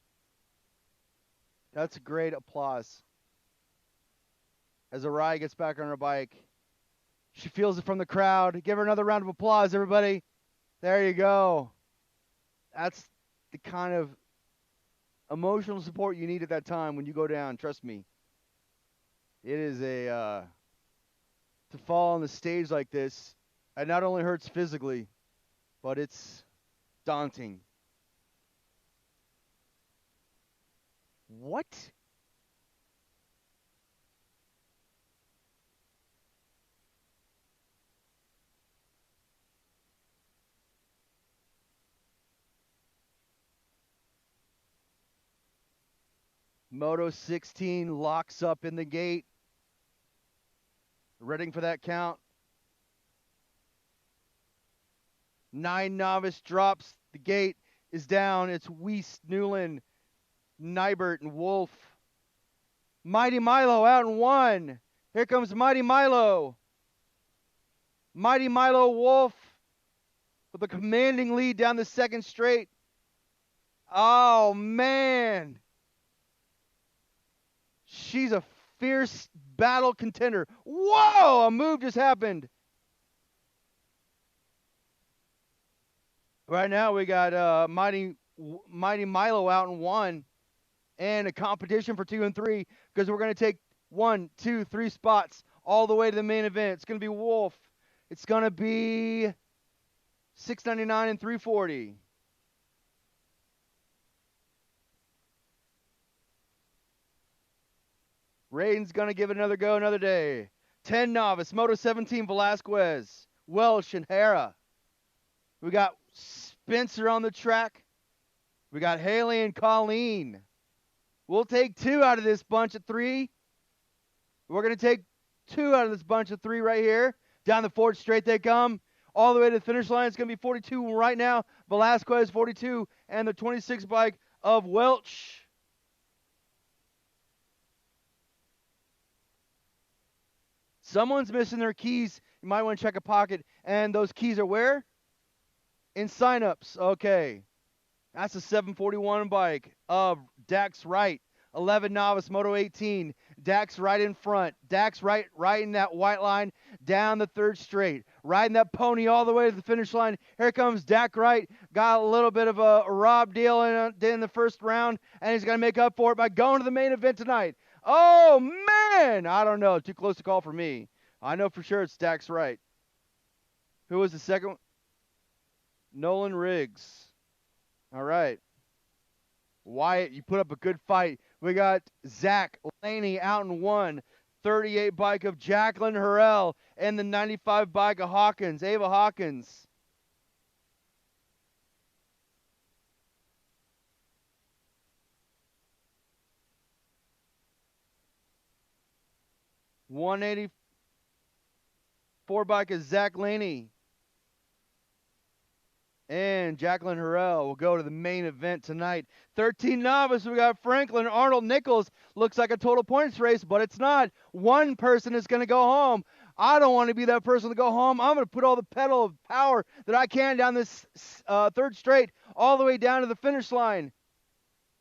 That's a great applause. As Araya gets back on her bike. She feels it from the crowd. Give her another round of applause, everybody. There you go. That's the kind of emotional support you need at that time when you go down. Trust me. It is a to fall on the stage like this. It not only hurts physically, but it's daunting. What? Moto 16 locks up in the gate. Ready for that count. 9 novice drops. The gate is down. It's Weiss, Newland, Nybert, and Wolf. Mighty Milo out in 1. Here comes Mighty Milo. Mighty Milo Wolf with a commanding lead down the second straight. Oh, man. She's a fierce battle contender. Whoa, a move just happened. Right now we got Mighty Milo out in 1 and a competition for 2 and 3 because we're going to take 1, 2, 3 spots all the way to the main event. It's going to be Wolf. It's going to be $6.99 and $3.40. Raiden's going to give it another go another day. 10 novice, Moto 17 Velasquez, Welsh, and Hera. We got Spencer on the track. We got Haley and Colleen. We'll take 2 out of this bunch of 3. We're going to take 2 out of this bunch of 3 right here. Down the 4th straight they come. All the way to the finish line. It's going to be 42 right now. Velasquez 42 and the 26 bike of Welch. Someone's missing their keys. You might want to check a pocket. And those keys are where? In signups. Okay. That's a 741 bike of Dax Wright. 11 novice, Moto 18. Dax right in front. Dax right in that white line down the 3rd straight. Riding that pony all the way to the finish line. Here comes Dax Wright. Got a little bit of a rob deal in the first round, and he's going to make up for it by going to the main event tonight. Oh, man! I don't know. Too close to call for me. I know for sure it's Dax Wright. Who was the second one? Nolan Riggs. All right. Wyatt, you put up a good fight. We got Zach Laney out in 1. 38 bike of Jacqueline Harrell and the 95 bike of Hawkins, Ava Hawkins. $184 bike of Zach Laney. And Jacqueline Harrell will go to the main event tonight. 13 novice, we got Franklin Arnold Nichols. Looks like a total points race, but it's not. One person is going to go home. I don't want to be that person to go home. I'm going to put all the pedal of power that I can down this 3rd straight all the way down to the finish line.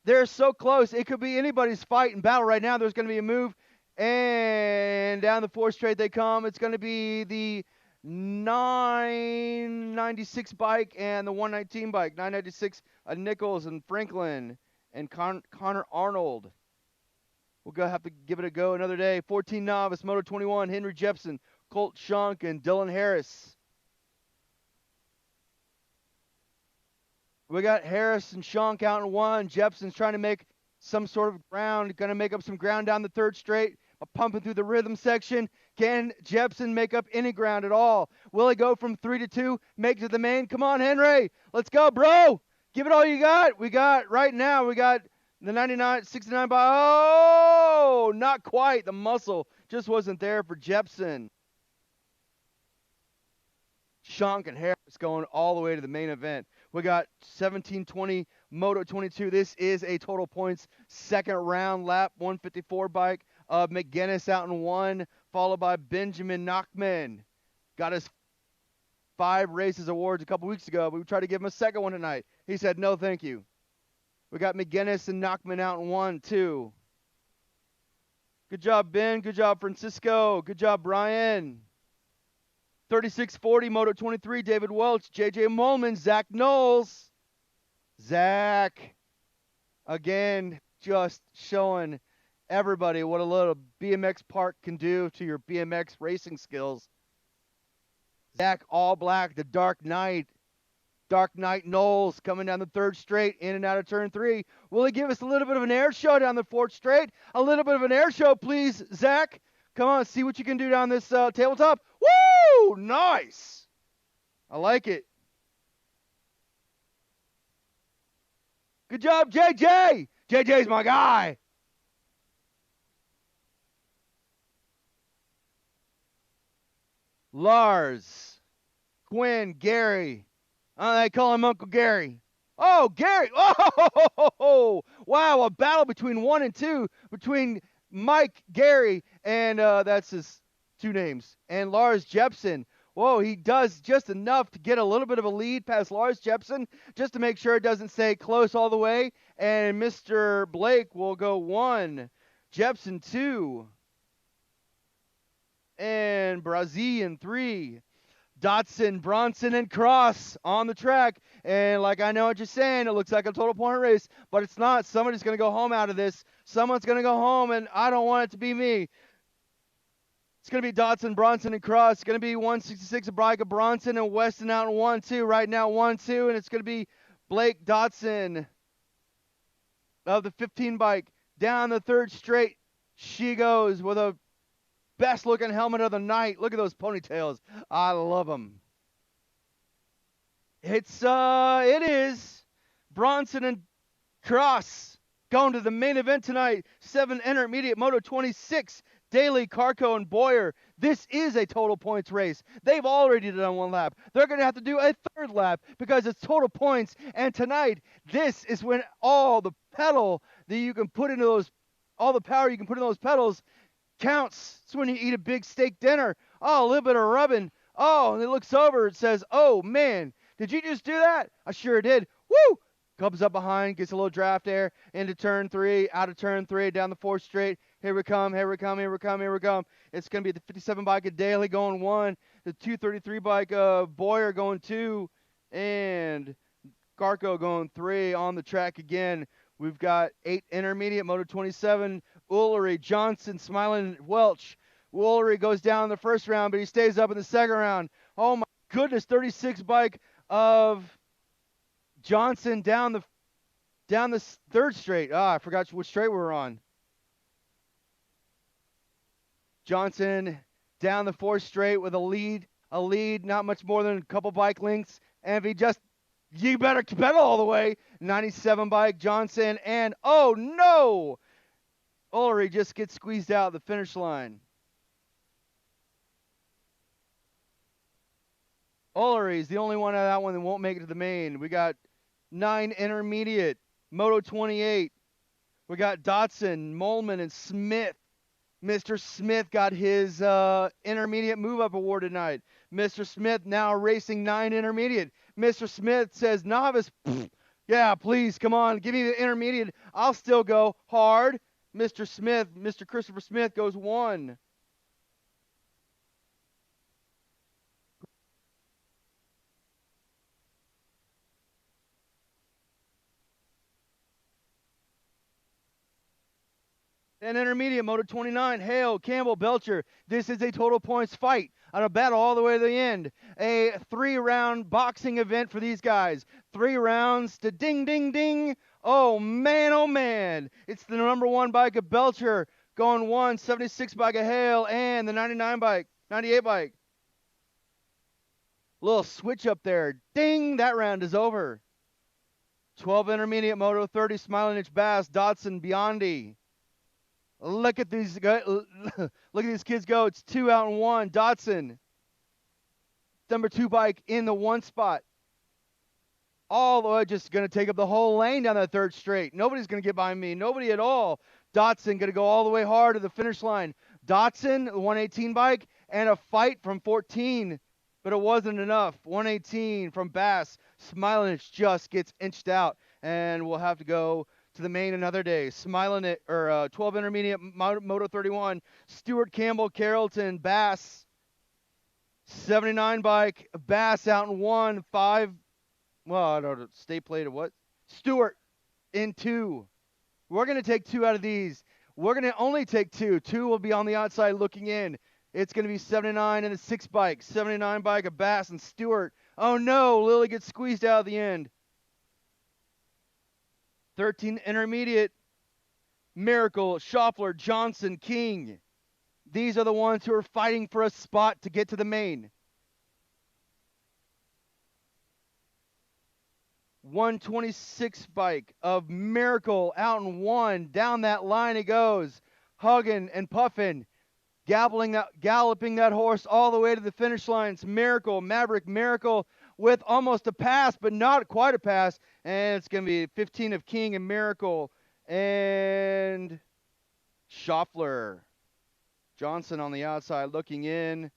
They're so close. It could be anybody's fight and battle right now. There's going to be a move. And down the 4th straight they come. It's going to be the 996 bike and the 119 bike. 996 Nichols and Franklin and Connor Arnold. We'll have to give it a go another day. 14 novice, Moto 21, Henry Jepson, Colt Shunk, and Dylan Harris. We got Harris and Shunk out in 1. Jepson's trying to make some sort of ground. Going to make up some ground down the 3rd straight. Pumping through the rhythm section. Can Jepson make up any ground at all? Will he go from 3 to 2? Make it to the main? Come on, Henry. Let's go, bro. Give it all you got. We got the 69 by. Oh, not quite. The muscle just wasn't there for Jepson. Shunk and Harris going all the way to the main event. We got 1720 Moto 22. This is a total points 2nd round lap 154 bike. McGinnis out in 1, followed by Benjamin Nachman. Got his 5 races awards a couple weeks ago. We tried to give him a 2nd one tonight. He said, no, thank you. We got McGinnis and Nachman out in 1, 2. Good job, Ben. Good job, Francisco. Good job, Brian. 3640 Moto 23, David Welch, JJ Molman, Zach Knowles. Zach, again, just showing everybody what a little BMX park can do to your BMX racing skills. Zach, all black, the Dark Knight. Dark Knight Knowles coming down the 3rd straight, in and out of turn 3. Will he give us a little bit of an air show down the 4th straight? A little bit of an air show, please, Zach. Come on, see what you can do down this tabletop. Woo! Nice. I like it. Good job, JJ. JJ's my guy. Lars, Quinn, Gary. I call him Uncle Gary. Oh, Gary. Oh, wow. A battle between 1 and 2 between Mike, Gary, and that's his 2 names. And Lars Jepson. Whoa, he does just enough to get a little bit of a lead past Lars Jepson just to make sure it doesn't stay close all the way. And Mr. Blake will go 1. Jepson 2. and Brazil in 3. Dotson, Bronson, and Cross on the track. And like I know what you're saying, it looks like a total point race, but it's not. Somebody's going to go home out of this. Someone's going to go home, and I don't want it to be me. It's going to be Dotson, Bronson, and Cross. It's going to be 166 of Bryka, Bronson, and Weston out in 1-2. Right now, 1-2, and it's going to be Blake Dotson of the 15 bike down the third straight. She goes with a best looking helmet of the night. Look at those ponytails. I love them. It is Bronson and Cross going to the main event tonight. 7 intermediate Moto 26. Daly, Carco, and Boyer. This is a total points race. They've already done 1 lap. They're going to have to do a 3rd lap because it's total points. And tonight, this is when all the pedal that you can put into those, all the power you can put in those pedals counts. It's when you eat a big steak dinner. Oh, a little bit of rubbing. Oh, and it looks over. It says, oh, man, did you just do that? I sure did. Woo! Comes up behind, gets a little draft air into turn 3, out of turn 3, down the 4th straight. Here we come, here we come, here we come, here we come. It's going to be the 57 bike of Daly going 1, the 233 bike of Boyer going 2, and Garco going 3 on the track again. We've got 8 intermediate, Moto 27, Ullery, Johnson, Smiling, Welch. Ullery goes down in the first round, but he stays up in the second round. Oh, my goodness, 36 bike of Johnson down the 3rd straight. I forgot which straight we were on. Johnson down the 4th straight with a lead, not much more than a couple bike lengths. And if you better pedal all the way. 97 bike, Johnson, and oh no! Ullery just gets squeezed out of the finish line. Ullery's the only one out of that one that won't make it to the main. We got 9 intermediate, Moto 28. We got Dotson, Molman, and Smith. Mr. Smith got his intermediate move-up award tonight. Mr. Smith now racing 9 intermediate. Mr. Smith says, novice, yeah, please, come on, give me the intermediate. I'll still go hard. Mr. Christopher Smith goes 1. And intermediate, Moto 29, Hale, Campbell, Belcher. This is a total points fight on a battle all the way to the end. A 3-round boxing event for these guys. 3 rounds to ding, ding, ding. Oh, man. It's the number 1 bike of Belcher going 1, 76 bike of Hale, and the 98 bike. Little switch up there. Ding, that round is over. 12 intermediate, Moto 30, Smiling Itch Bass, Dotson, Biondi. Look at these guys. Look at these kids go. It's 2 out and 1. Dotson, number 2 bike in the 1 spot. All the way, just going to take up the whole lane down that 3rd straight. Nobody's going to get by me. Nobody at all. Dotson going to go all the way hard to the finish line. Dotson, the 118 bike, and a fight from 14, but it wasn't enough. 118 from Bass. Smiling just gets inched out, and we'll have to go to the main another day. 12 intermediate, Moto 31, Stewart, Campbell, Carrollton, Bass. 79 bike, Bass out in 1, 5. Well, I don't know, state plate or what? Stewart in 2. We're going to take 2 out of these. We're going to only take 2. 2 will be on the outside looking in. It's going to be 79 and a 6 bike. 79 bike of Bass and Stewart. Oh no, Lily gets squeezed out at the end. 13 intermediate, Miracle, Schaffler, Johnson, King. These are the ones who are fighting for a spot to get to the main. 126 bike of Miracle out in 1. Down that line it goes. Hugging and puffing. Galloping that horse all the way to the finish line. It's Miracle, Maverick Miracle with almost a pass, but not quite a pass. And it's going to be 15 of King and Miracle. And Schaffler. Johnson on the outside looking in.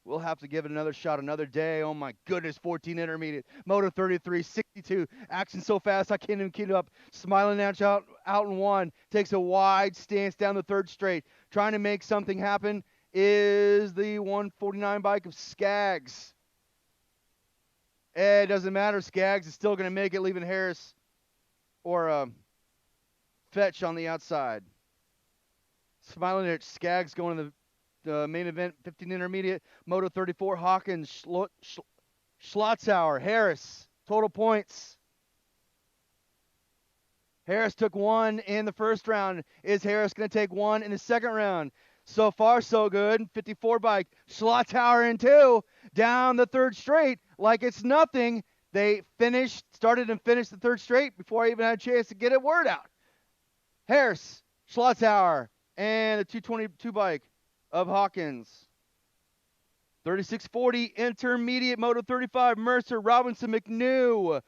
We'll have to give it another shot another day. Oh my goodness, 14 intermediate. Moto 33, 62. Action so fast I can't even keep it up. Smiling out in 1. Takes a wide stance down the 3rd straight. Trying to make something happen. is the 149 bike of Skaggs. It doesn't matter. Skaggs is still going to make it, leaving Harris or Fetch on the outside. Smiling at Skaggs going to the main event, 15 intermediate, Moto 34, Hawkins, Schlotzauer, Harris, total points. Harris took one in the first round. Is Harris going to take one in the second round? So far, so good. 54 bike. Schlotzauer in two. Down the third straight like it's nothing. They started and finished the third straight before I even had a chance to get a word out. Harris, Schlotzauer, and the 222 bike of Hawkins. 3640 intermediate Moto 35 Mercer, Robinson, McNew,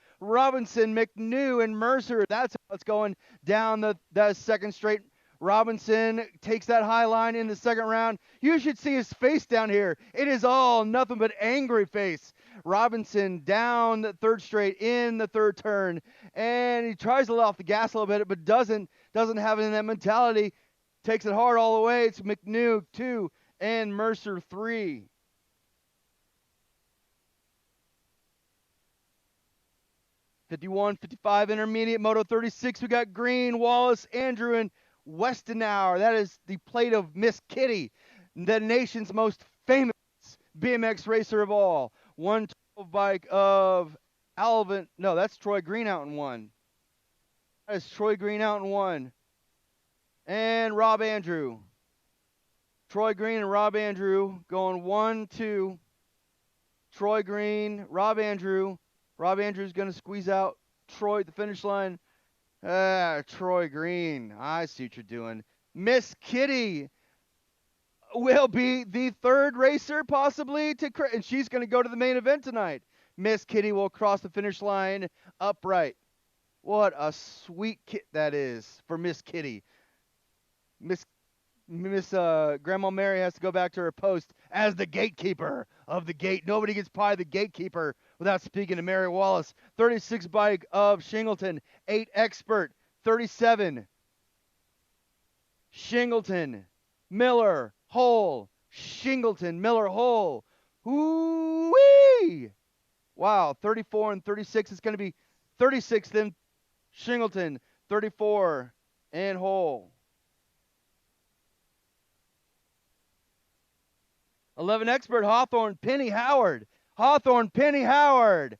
and Mercer. That's how it's going down the second straight. Robinson takes that high line in the second round. You should see his face down here. It is all nothing but angry face. Robinson down the third straight in the third turn, and he tries to let off the gas a little bit, but doesn't have it in that mentality. Takes it hard all the way. It's McNew 2 and Mercer 3. '51, '55 intermediate, Moto 36. We got Green, Wallace, Andrew, and Westenauer. That is the plate of Miss Kitty, the nation's most famous BMX racer of all. 112 bike of Alvin. No, that's Troy Green out in one. That is Troy Green out in one. And Rob Andrew. Troy Green and Rob Andrew going 1, 2. Troy Green, Rob Andrew. Rob Andrews going to squeeze out Troy at the finish line. Troy Green. I see what you're doing. Miss Kitty will be the third racer possibly and she's going to go to the main event tonight. Miss Kitty will cross the finish line upright. What a sweet kit that is for Miss Kitty. Miss Grandma Mary has to go back to her post as the gatekeeper of the gate. Nobody gets by the gatekeeper without speaking to Mary Wallace. 36 bike of Shingleton. 8 expert. 37. Shingleton. Miller. Hole. Shingleton. Miller. Hole. Hoo-wee! Wow. 34 and 36. It's going to be 36 then Shingleton. 34 and Hole. 11 expert, Hawthorne, Penny Howard. Hawthorne, Penny Howard.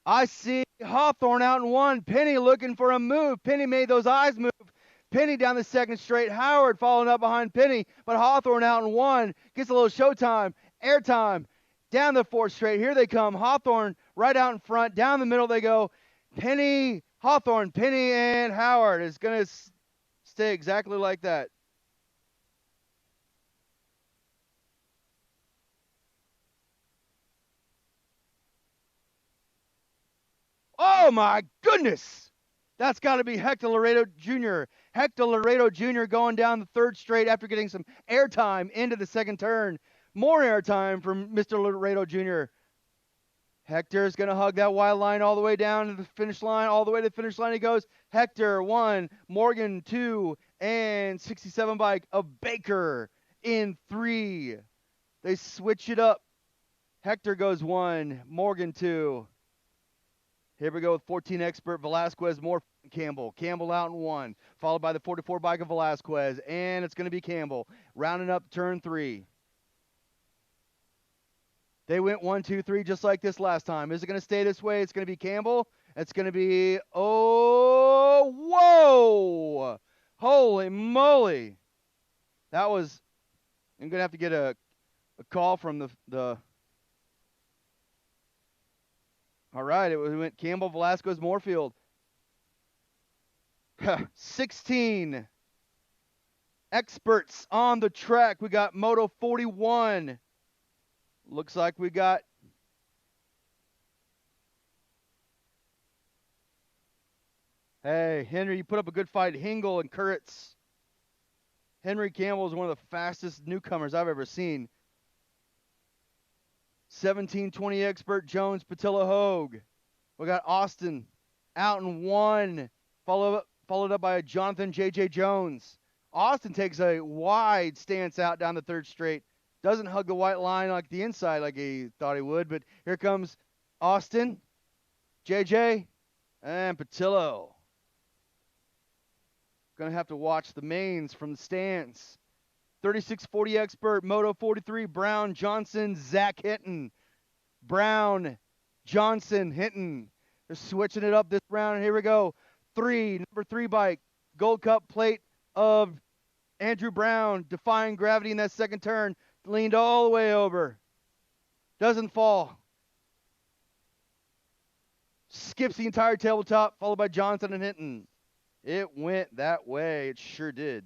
I see Hawthorne out in one. Penny looking for a move. Penny made those eyes move. Penny down the second straight. Howard following up behind Penny, but Hawthorne out in one. Gets a little showtime, airtime. Down the fourth straight. Here they come. Hawthorne right out in front. Down the middle they go. Penny, Hawthorne, Penny, and Howard is going to stay exactly like that. Oh, my goodness. That's got to be Hector Laredo Jr. Hector Laredo Jr. going down the third straight after getting some airtime into the second turn. More airtime from Mr. Laredo Jr. Hector's going to hug that wild line all the way down to the finish line. All the way to the finish line he goes. Hector 1, Morgan 2, and 67 bike of Baker in 3. They switch it up. Hector goes 1, Morgan 2. Here we go with 14 expert Velasquez, more Campbell. Campbell out in 1, followed by the 44 bike of Velasquez, and it's going to be Campbell. Rounding up turn 3. They went 1, 2, 3 just like this last time. Is it going to stay this way? It's going to be Campbell. It's going to be, oh, whoa. Holy moly. That was, I'm going to have to get a call from the all right, it went Campbell, Velasquez, Moorfield. 16 experts on the track. We got Moto 41. Looks like we got hey, Henry, you put up a good fight. Hingle and Kurtz. Henry Campbell is one of the fastest newcomers I've ever seen. 1720 expert Jones, Patilla Hogue. We got Austin out in 1, followed up by a Jonathan J.J. Jones. Austin takes a wide stance out down the third straight. Doesn't hug the white line like the inside like he thought he would, but here comes Austin, JJ, and Patillo. Gonna have to watch the mains from the stands. 3640 expert, Moto 43, Brown, Johnson, Zach Hinton. Brown, Johnson, Hinton. They're switching it up this round. Here we go. Number three bike, Gold Cup plate of Andrew Brown, defying gravity in that second turn. Leaned all the way over. Doesn't fall. Skips the entire tabletop, followed by Johnson and Hinton. It went that way. It sure did.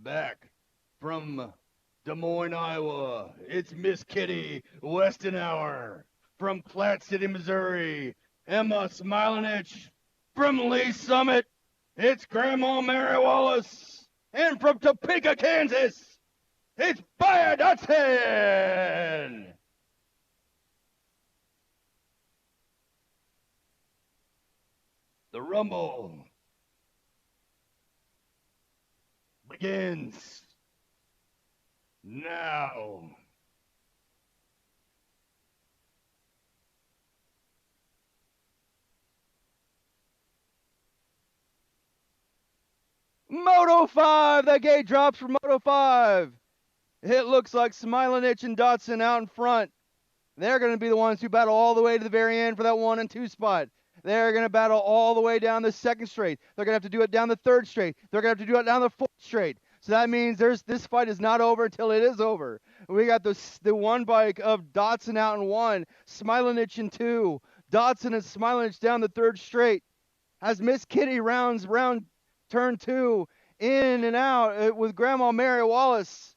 back from Des Moines, Iowa. It's Miss Kitty Westenauer. From Platte City, Missouri, Emma Smilanich. From Lee Summit, it's Grandma Mary Wallace. And from Topeka, Kansas, it's Baya Dotson. The Rumble begins now. Moto 5, the gate drops for Moto 5. It looks like Smilanich and Dotson out in front. They're going to be the ones who battle all the way to the very end for that 1 and 2 spot. They're going to battle all the way down the second straight. They're going to have to do it down the third straight. They're going to have to do it down the fourth straight. So that means this fight is not over until it is over. We got the one bike of Dotson out in 1, Smilanich in 2. Dotson and Smilanich down the third straight. As Miss Kitty round turn 2, in and out with Grandma Mary Wallace.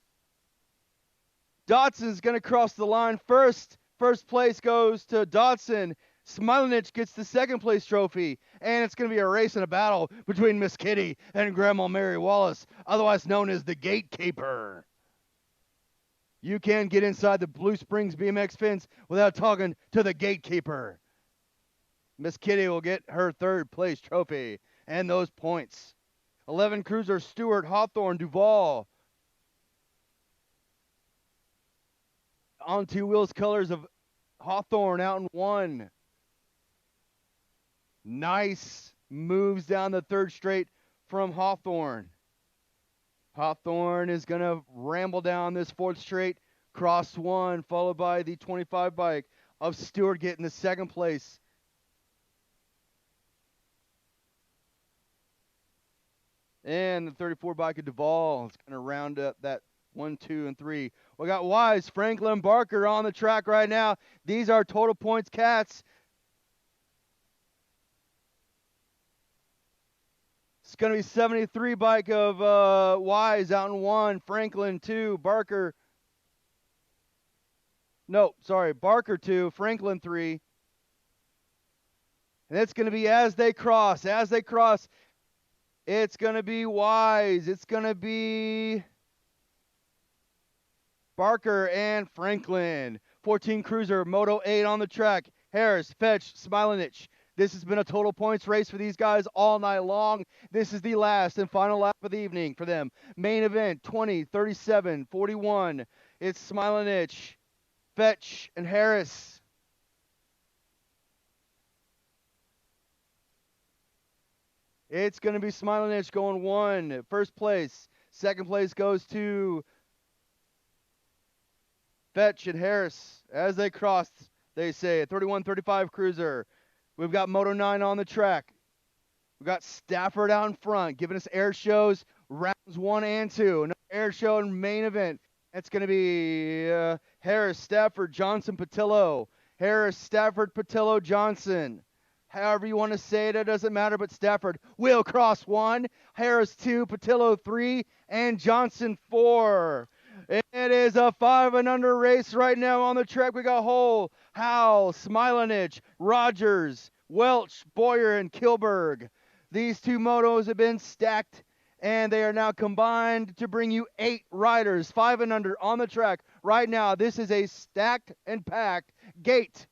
Dotson's going to cross the line first. First place goes to Dotson. Smilanich gets the second place trophy. And it's going to be a race and a battle between Miss Kitty and Grandma Mary Wallace, otherwise known as the Gatekeeper. You can't get inside the Blue Springs BMX fence without talking to the Gatekeeper. Miss Kitty will get her third place trophy and those points. 11 cruiser Stewart, Hawthorne, Duval. On 2 wheels colors of Hawthorne out in 1. Nice moves down the third straight from Hawthorne. Hawthorne is going to ramble down this fourth straight, cross 1, followed by the 25 bike of Stewart getting the second place. And the 34 bike of Duval is going to round up that 1, 2, and 3. We got Wise, Franklin, Barker on the track right now. These are total points cats. It's going to be 73 bike of Wise out in 1, Franklin 2, Barker. No, sorry, Barker 2, Franklin 3. And it's going to be as they cross. It's going to be Wise. It's going to be Barker and Franklin. 14 cruiser, Moto 8 on the track. Harris, Fetch, Smilanich. This has been a total points race for these guys all night long. This is the last and final lap of the evening for them. Main event, 20, 37, 41. It's Smilanich, Fetch, and Harris. It's going to be Smilanich going 1, first place. Second place goes to Fetch and Harris as they cross, they say, a 31-35 cruiser. We've got Moto 9 on the track. We've got Stafford out in front, giving us air shows, rounds 1 and 2. Another air show in main event. It's going to be Harris, Stafford, Johnson, Patillo. Harris, Stafford, Patillo, Johnson. However you want to say it, it doesn't matter, but Stafford will cross 1, Harris 2, Patillo 3, and Johnson 4. It is a 5 and under race right now on the track. We got Hole, Howell, Smilanich, Rogers, Welch, Boyer, and Kilberg. These 2 motos have been stacked, and they are now combined to bring you 8 riders, 5 and under, on the track right now. This is a stacked and packed gate.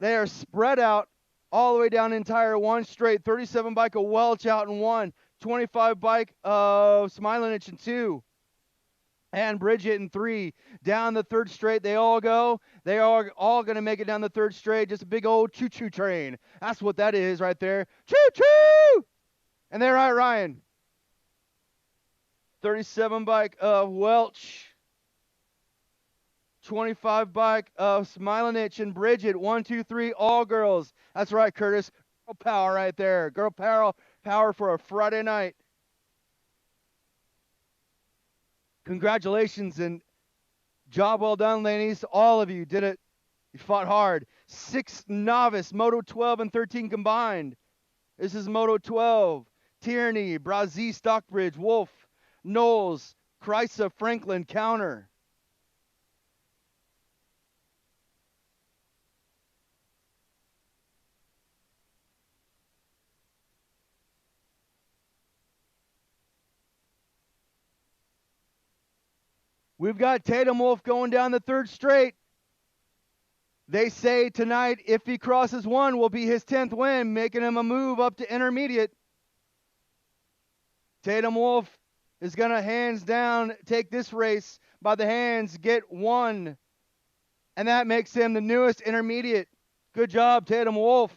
They are spread out all the way down entire 1 straight. 37 bike of Welch out in 1. 25 bike of Smilanich in 2. And Bridget in 3. Down the third straight they all go. They are all going to make it down the third straight. Just a big old choo-choo train. That's what that is right there. Choo-choo! And they're right, Ryan. 37 bike of Welch. 25 bike of Smilanich and Bridget. 1, 2, 3, all girls. That's right, Curtis. Girl power right there. Girl power for a Friday night. Congratulations and job well done, ladies. All of you did it. You fought hard. 6 novice, Moto 12 and 13 combined. This is Moto 12. Tierney, Brazee, Stockbridge, Wolf, Knowles, Kreisa, Franklin, counter. We've got Tatum Wolf going down the third straight. They say tonight, if he crosses one, will be his 10th win, making him a move up to intermediate. Tatum Wolf is going to hands down take this race by the hands, get one. And that makes him the newest intermediate. Good job, Tatum Wolf.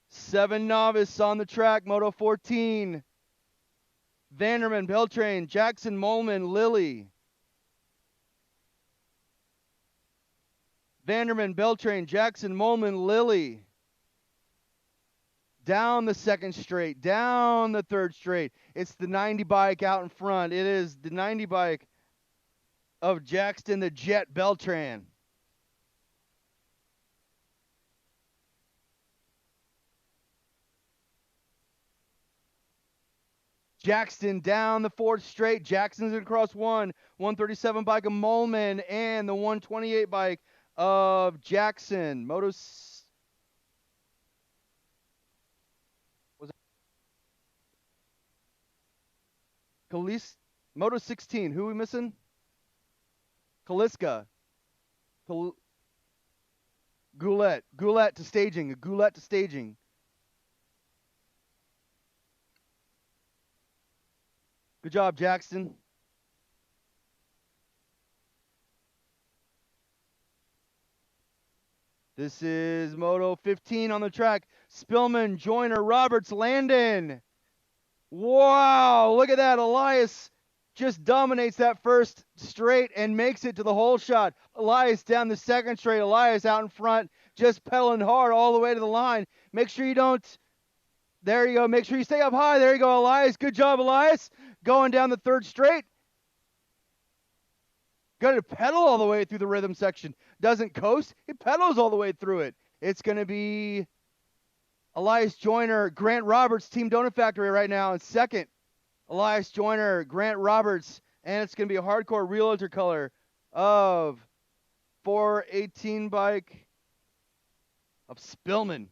7 novice on the track, Moto 14. Vanderman, Beltran, Jackson, Molman, Lilly. Vanderman, Beltran, Jackson, Molman, Lilly. Down the second straight, down the third straight. It's the 90 bike out in front. It is the 90 bike of Jackson the Jet Beltran. Jackson down the fourth straight. Jackson's going to cross 137 bike of Molman and the 128 bike of Jackson. Moto Moto 16. Who are we missing? Kaliska. Goulet. Goulet to staging. Goulet to staging. Good job, Jackson. This is Moto 15 on the track. Spillman, Joyner, Roberts, Landon. Wow, look at that. Elias just dominates that first straight and makes it to the hole shot. Elias down the second straight. Elias out in front, just pedaling hard all the way to the line. Make sure you don't. There you go. Make sure you stay up high. There you go, Elias. Good job, Elias. Going down the third straight. Got to pedal all the way through the rhythm section. Doesn't coast. It pedals all the way through it. It's going to be Elias Joyner, Grant Roberts, Team Donut Factory right now in second. Elias Joyner, Grant Roberts, and it's going to be a hardcore realtor color of 418 bike of Spillman.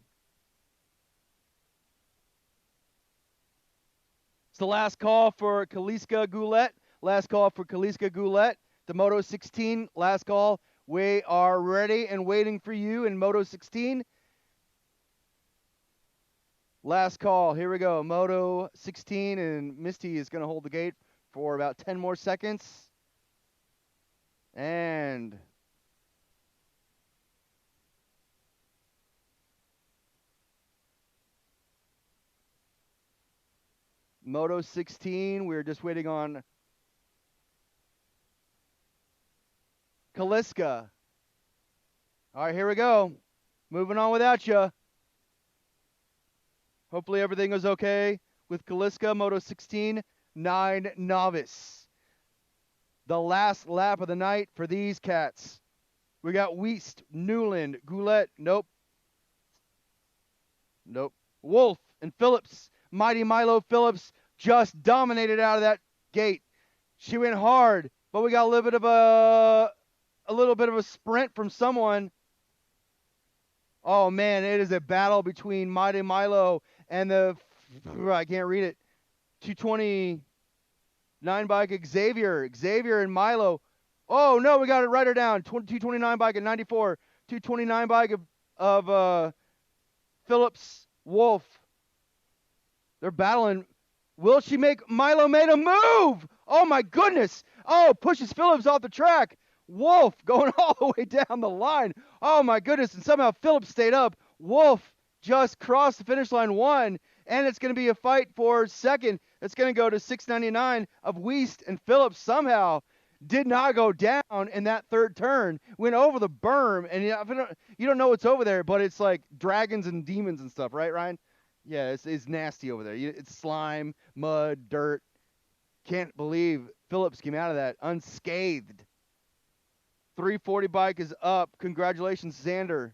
It's the last call for Kaliska Goulet. Last call for Kaliska Goulet. The Moto 16, last call. We are ready and waiting for you in Moto 16. Last call. Here we go. Moto 16, and Misty is going to hold the gate for about 10 more seconds. And Moto 16, we're just waiting on Kaliska. All right, here we go. Moving on without you. Hopefully everything was okay with Kaliska, Moto 16, 9 novice. The last lap of the night for these cats. We got Weist, Newland, Goulet, nope. Wolf and Phillips. Mighty Milo Phillips just dominated out of that gate. She went hard, but we got a little bit of a sprint from someone. Oh man, it is a battle between Mighty Milo and I can't read it. 229 bike Xavier. Xavier and Milo. Oh no, we got it. Write her down. 229 bike at 94. 229 bike of Phillips Wolf. They're battling. Will she make Milo made a move? Oh my goodness. Oh, pushes Phillips off the track. Wolf going all the way down the line. Oh my goodness. And somehow Phillips stayed up. Wolf just crossed the finish line, won. And it's going to be a fight for second. It's going to go to 699 of Weist, and Phillips somehow did not go down in that third turn. Went over the berm, and you don't know what's over there, but it's like dragons and demons and stuff, right, Ryan? Yeah, it's nasty over there. It's slime, mud, dirt. Can't believe Phillips came out of that unscathed. 340 bike is up. Congratulations, Xander.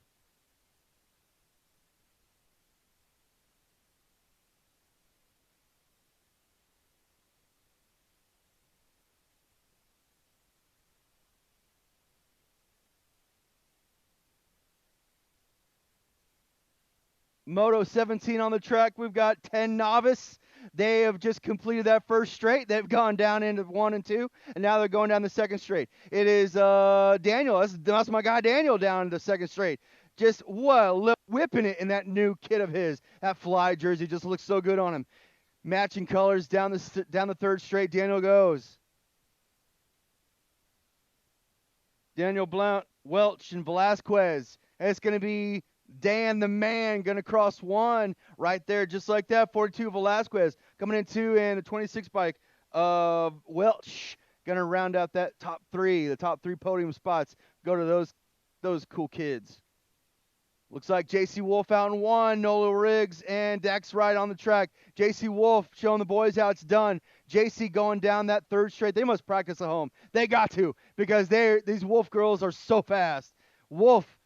Moto 17 on the track. We've got 10 novice. They have just completed that first straight. They've gone down into 1 and 2, and now they're going down the second straight. It is Daniel. That's my guy Daniel down the second straight. Just whipping it in that new kit of his. That fly jersey just looks so good on him. Matching colors down the third straight. Daniel goes. Daniel Blount, Welch, and Velasquez. It's going to be Dan the man going to cross 1 right there, just like that. 42 Velasquez coming in 2, and the 26 bike of Welch going to round out that top 3, the top 3 podium spots. Go to those cool kids. Looks like J.C. Wolf out in 1, Nolo Riggs and Dax Wright on the track. J.C. Wolf showing the boys how it's done. J.C. going down that third straight. They must practice at home. They got to, because these Wolf girls are so fast. Wolf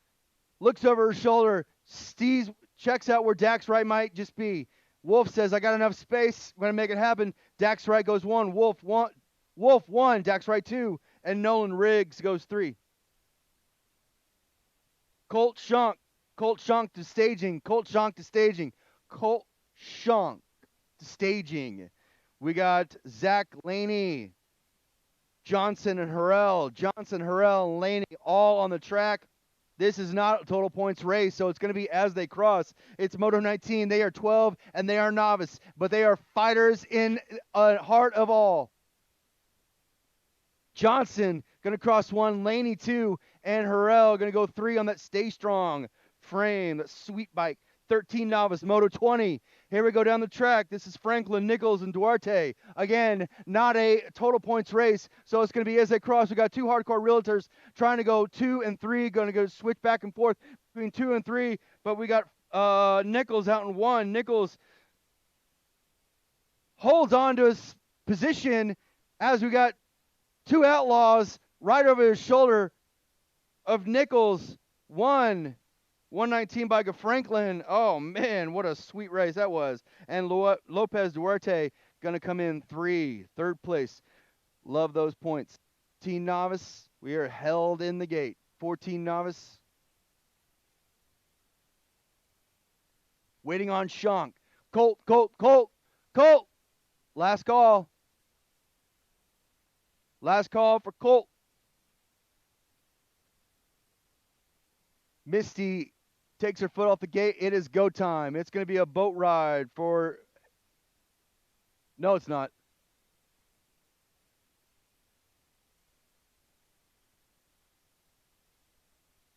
looks over her shoulder. Steve checks out where Dax Wright might just be. Wolf says, I got enough space. I'm going to make it happen. Dax Wright goes 1. Wolf 1. Dax Wright 2. And Nolan Riggs goes 3. Colt Shunk to staging. Colt Shunk to staging. We got Zach Laney, Johnson and Harrell, and Laney all on the track. This is not a total points race, so it's going to be as they cross. It's Moto 19. They are 12, and they are novice, but they are fighters in heart of all. Johnson going to cross 1, Laney 2, and Harrell going to go 3 on that Stay Strong frame, that sweet bike. 13 novice, Moto 20. Here we go down the track. This is Franklin, Nichols, and Duarte. Again, not a total points race, so it's going to be as they cross. We got 2 hardcore realtors trying to go 2 and 3, going to go switch back and forth between 2 and 3, but we got Nichols out in 1. Nichols holds on to his position as we got 2 outlaws right over his shoulder of Nichols. 119 bike of Franklin. Oh, man, what a sweet race that was. And Lopez Duarte going to come in 3, third place. Love those points. 14 novice. We are held in the gate. 14 novice. Waiting on Shunk. Colt. Last call. Last call for Colt. Misty takes her foot off the gate. It is go time. It's going to be a boat ride for... No, it's not.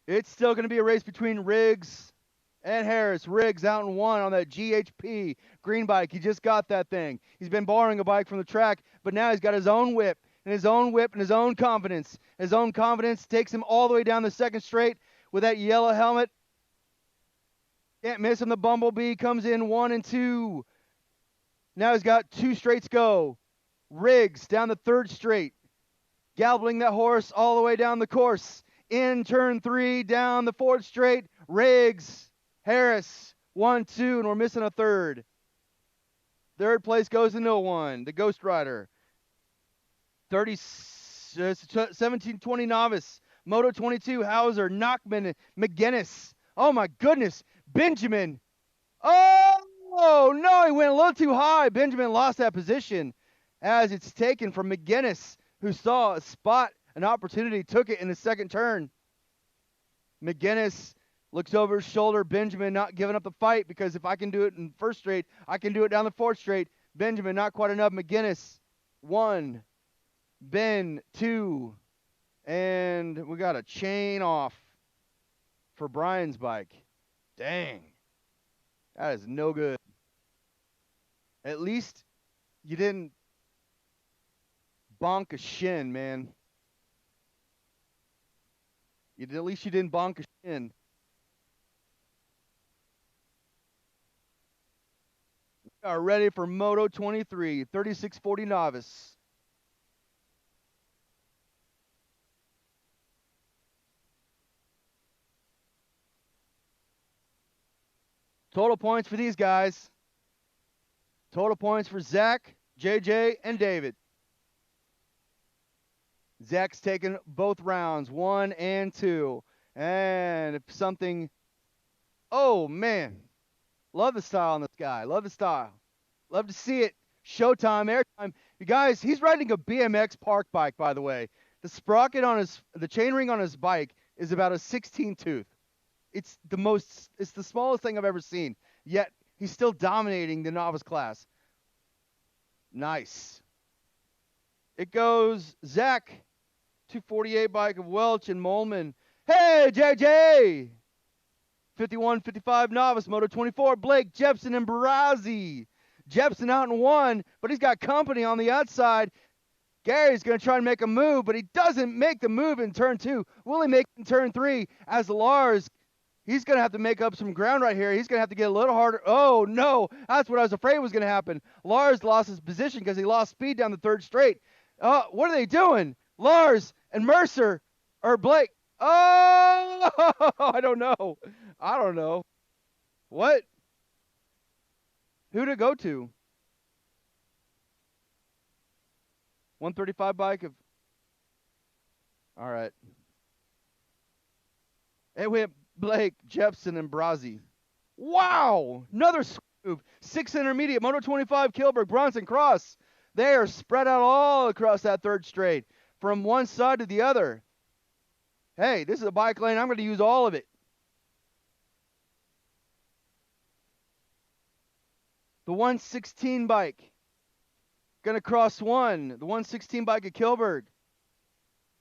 It's still going to be a race between Riggs and Harris. Riggs out in 1 on that GHP green bike. He just got that thing. He's been borrowing a bike from the track, but now he's got his own whip, and his own confidence. His own confidence takes him all the way down the second straight with that yellow helmet. Can't miss him. The Bumblebee comes in 1 and 2. Now he's got 2 straights go. Riggs down the third straight. Galloping that horse all the way down the course. In turn 3, down the fourth straight. Riggs, Harris, 1, 2, and we're missing a third. Third place goes to no one, the Ghost Rider. 17-20 novice. Moto 22, Hauser, Nachman, McGinnis. Oh, my goodness. Benjamin. Oh, no, he went a little too high. Benjamin lost that position as it's taken from McGinnis, who saw a spot, an opportunity, took it in the second turn. McGinnis looks over his shoulder. Benjamin not giving up the fight, because if I can do it in first straight, I can do it down the fourth straight. Benjamin not quite enough. McGinnis, 1. Ben, 2. And we got a chain off for Brian's bike. Dang. That is no good. At least you didn't bonk a shin, man. At least you didn't bonk a shin. We are ready for Moto 23, 3640 novice. Total points for these guys. Total points for Zach, JJ, and David. Zach's taking both rounds, 1 and 2. And if something... Oh, man. Love the style on this guy. Love the style. Love to see it. Showtime, airtime. You guys, he's riding a BMX park bike, by the way. The sprocket on the chainring on his bike is about a 16 tooth. It's the smallest thing I've ever seen. Yet he's still dominating the novice class. Nice. It goes Zach, 248 bike of Welch and Molman. Hey, JJ! 51, 55 novice, Moto 24, Blake, Jepson, and Barazzi. Jepson out in one, but he's got company on the outside. Gary's going to try and make a move, but he doesn't make the move in turn 2. Will he make it in turn 3 as Lars? He's going to have to make up some ground right here. He's going to have to get a little harder. Oh, no. That's what I was afraid was going to happen. Lars lost his position because he lost speed down the third straight. What are they doing? Lars and Mercer or Blake. Oh, I don't know. What? Who'd it go to? 135 bike of. All right. Hey, we have Blake, Jepson, and Brazzi. Wow! Another move. 6 intermediate, Moto 25, Kilberg, Bronson, Cross. They are spread out all across that third straight from one side to the other. Hey, this is a bike lane. I'm going to use all of it. The 116 bike. Going to cross one. The 116 bike at Kilberg.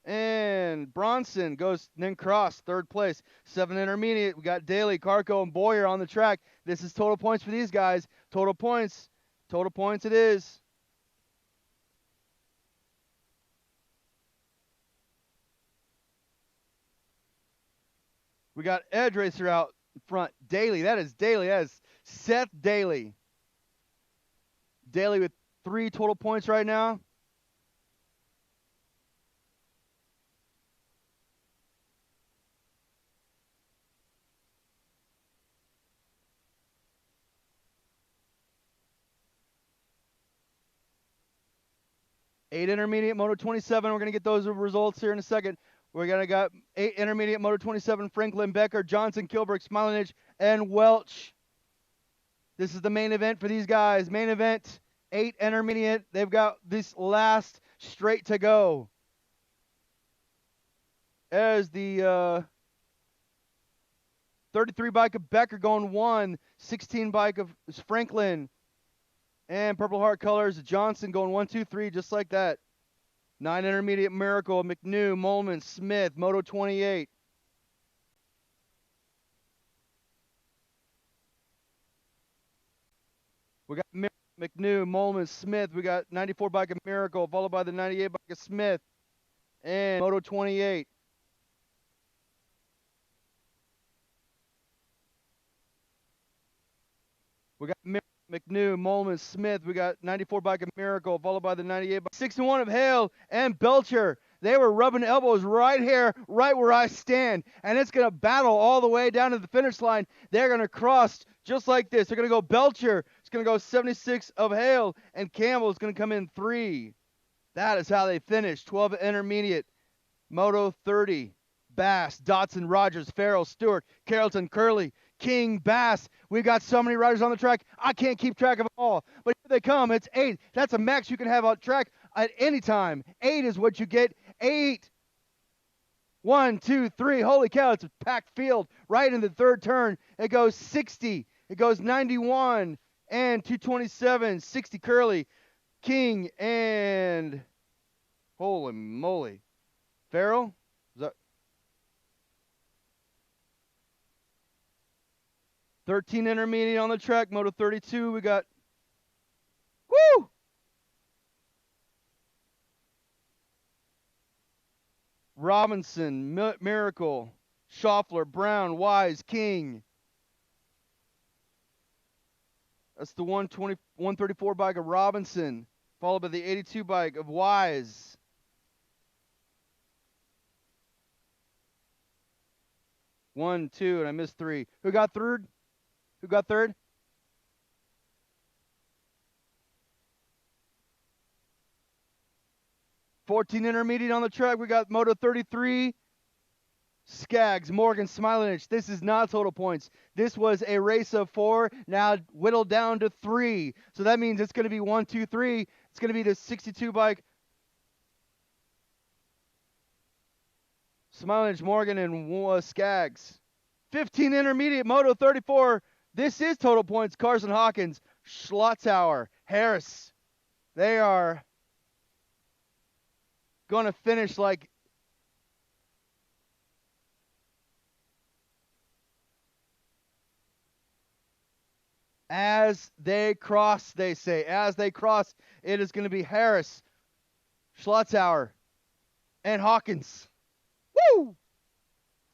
And Bronson goes, then cross, third place. 7 intermediate. We got Daly, Carco, and Boyer on the track. This is total points for these guys. Total points. Total points it is. We got Edge Racer out in front. Daly. That is Daly. That is Seth Daly. Daly with 3 total points right now. Eight intermediate, Moto 27. We're going to get those results here in a second. We're going to got 8 intermediate, Moto 27, Franklin, Becker, Johnson, Kilberg, Smilinich, and Welch. This is the main event for these guys. Main event, 8 intermediate. They've got this last straight to go. As the 33 bike of Becker going 1, 16 bike of Franklin, and Purple Heart Colors, Johnson going 1, 2, 3, just like that. 9 intermediate, Miracle, McNew, Molman, Smith, Moto 28. We got McNew, Molman, Smith. We got 94 bike of Miracle, followed by the 98 bike of Smith, and Moto 28. We got McNew, Molman, Smith. We got 94 bike of Miracle, followed by the 98 bike. 61 of Hale and Belcher. They were rubbing elbows right here, right where I stand. And it's going to battle all the way down to the finish line. They're going to cross just like this. They're going to go Belcher. It's going to go 76 of Hale. And Campbell is going to come in 3. That is how they finish. 12 intermediate. Moto 30. Bass, Dotson, Rogers, Farrell, Stewart, Carrollton, Curley, King, Bass. We've got so many riders on the track. I can't keep track of them all. But here they come. It's 8. That's a max you can have on track at any time. 8 is what you get. 8. 1, 2, 3. Holy cow, it's a packed field. Right in the third turn. It goes 60. It goes 91 and 227. 60 Curley, King, and holy moly. Farrell? Is that 13 intermediate on the track, Moto 32. We got, woo! Robinson, Miracle, Schaeffler, Brown, Wise, King. That's the 134 bike of Robinson, followed by the 82 bike of Wise. One, two, and I missed 3. Who got third? Who got third? $14 intermediate on the track. We got Moto 33. Skaggs, Morgan, Smilinich. This is not total points. This was a race of 4, now whittled down to 3. So that means it's going to be 1, 2, 3. It's going to be the 62 bike. Smilinich, Morgan, and Skaggs. 15 intermediate, Moto 34. This is total points. Carson Hawkins, Schlotzauer, Harris. They are going to finish like as they cross, they say. As they cross, it is going to be Harris, Schlotzauer, and Hawkins. Woo!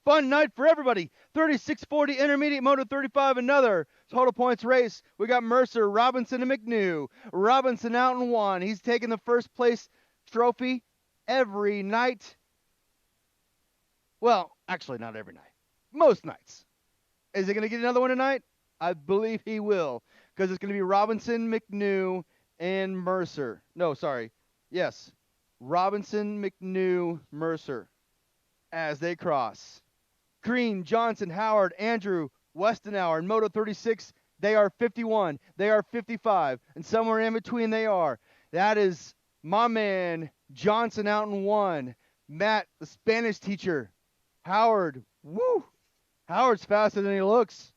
Fun night for everybody. 36-40 intermediate, Moto 35, another total points race. We got Mercer, Robinson, and McNew. Robinson out in 1. He's taking the first place trophy every night. Well, actually not every night. Most nights. Is he going to get another one tonight? I believe he will, because it's going to be Robinson, McNew, and Mercer. No, sorry. Yes. Robinson, McNew, Mercer as they cross. Green, Johnson, Howard, Andrew, Westenauer, and Moto 36, they are 51. They are 55. And somewhere in between they are. That is my man, Johnson out in 1. Matt, the Spanish teacher. Howard, woo! Howard's faster than he looks.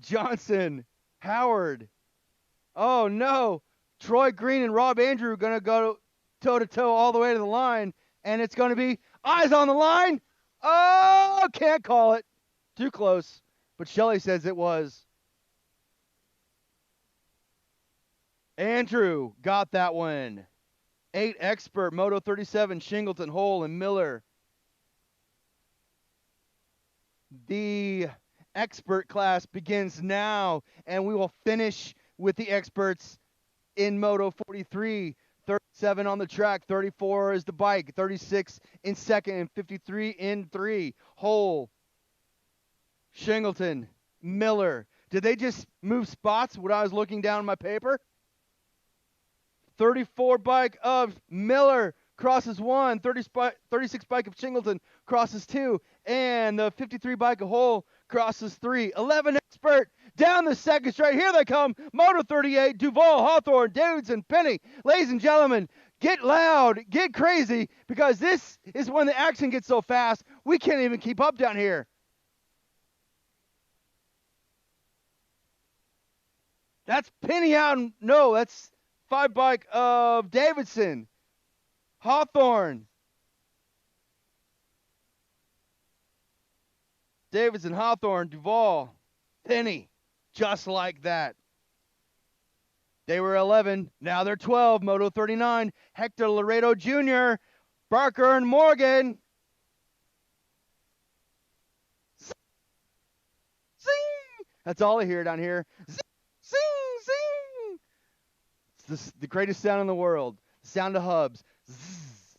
Johnson, Howard. Oh, no. Troy Green and Rob Andrew are going to go toe-to-toe all the way to the line, and it's going to be eyes on the line. Oh, can't call it. Too close. But Shelley says it was. Andrew got that one. 8 expert, Moto 37, Shingleton, Hole, and Miller. The expert class begins now, and we will finish with the experts in Moto 43. 37 on the track, 34 is the bike, 36 in second, and 53 in 3. Hole, Shingleton, Miller. Did they just move spots when I was looking down my paper? 34 bike of Miller crosses 1, 36 bike of Shingleton crosses 2, and the 53 bike of Hole crosses 3. 11 expert down the second straight. Here they come. Moto 38, Duval, Hawthorne, Davidson, Penny. Ladies and gentlemen, get loud, get crazy, because this is when the action gets so fast, we can't even keep up down here. That's Penny out. No, that's 5 bike of Davidson. Hawthorne. Davidson, Hawthorne, Duval, Penny. Just like that. They were 11. Now they're 12. Moto 39. Hector Laredo Jr., Barker, and Morgan. Zing! That's all I hear down here. Zing, zing, zing. It's the greatest sound in the world. Sound of hubs. Zzz.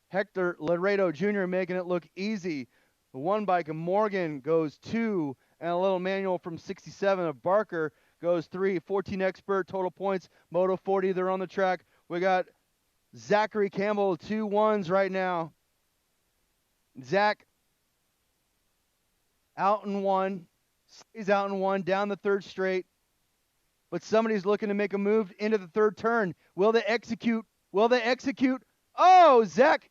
Hector Laredo Jr. making it look easy. The 1 bike of Morgan goes 2, and a little manual from 67 of Barker goes 3. 14 expert total points. Moto 40, they're on the track. We got Zachary Campbell, 2 1s right now. Zach out in 1, stays out in 1, down the 3rd straight. But somebody's looking to make a move into the 3rd turn. Will they execute? Will they execute? Oh, Zach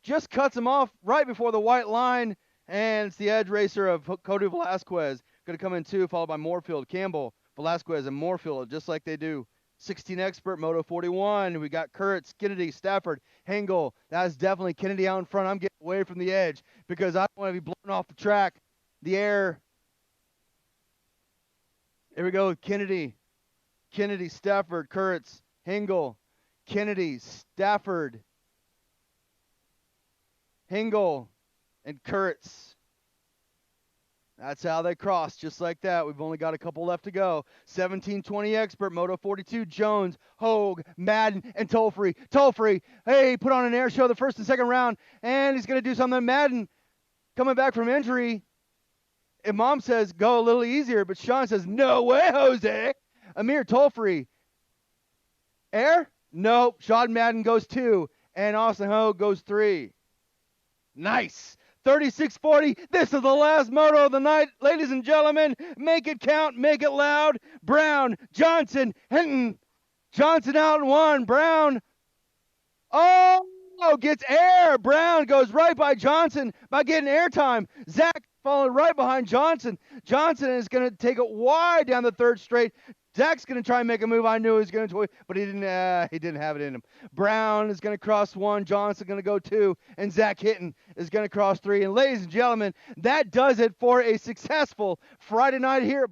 just cuts him off right before the white line. And it's the edge racer of Cody Velasquez. Going to come in 2, followed by Moorfield, Campbell, Velasquez, and Moorfield, just like they do. 16 expert, Moto 41. We got Kurtz, Kennedy, Stafford, Hengel. That's definitely Kennedy out in front. I'm getting away from the edge because I don't want to be blown off the track. The air. Here we go with Kennedy. Kennedy, Stafford, Kurtz, Hengel, Kennedy, Stafford, Hengel, and Kurtz. That's how they cross, just like that. We've only got a couple left to go. 17-20 expert, Moto 42, Jones, Hogue, Madden, and Tolfree. Tolfree, hey, put on an air show the first and second round, and he's going to do something. Madden, coming back from injury. And Mom says, go a little easier, but Sean says, no way, Jose. Amir Tolfree. Air? Nope. Sean Madden goes 2. And Austin Ho goes 3. Nice. 36-40. This is the last moto of the night. Ladies and gentlemen, make it count, make it loud. Brown, Johnson, Hinton. Johnson out in 1. Brown. Oh, gets air. Brown goes right by Johnson by getting airtime. Zach following right behind Johnson. Johnson is going to take it wide down the 3rd straight. Zach's going to try and make a move. I knew he was going to, but he didn't have it in him. Brown is going to cross 1. Johnson going to go 2. And Zach Hinton is going to cross 3. And ladies and gentlemen, that does it for a successful Friday night here.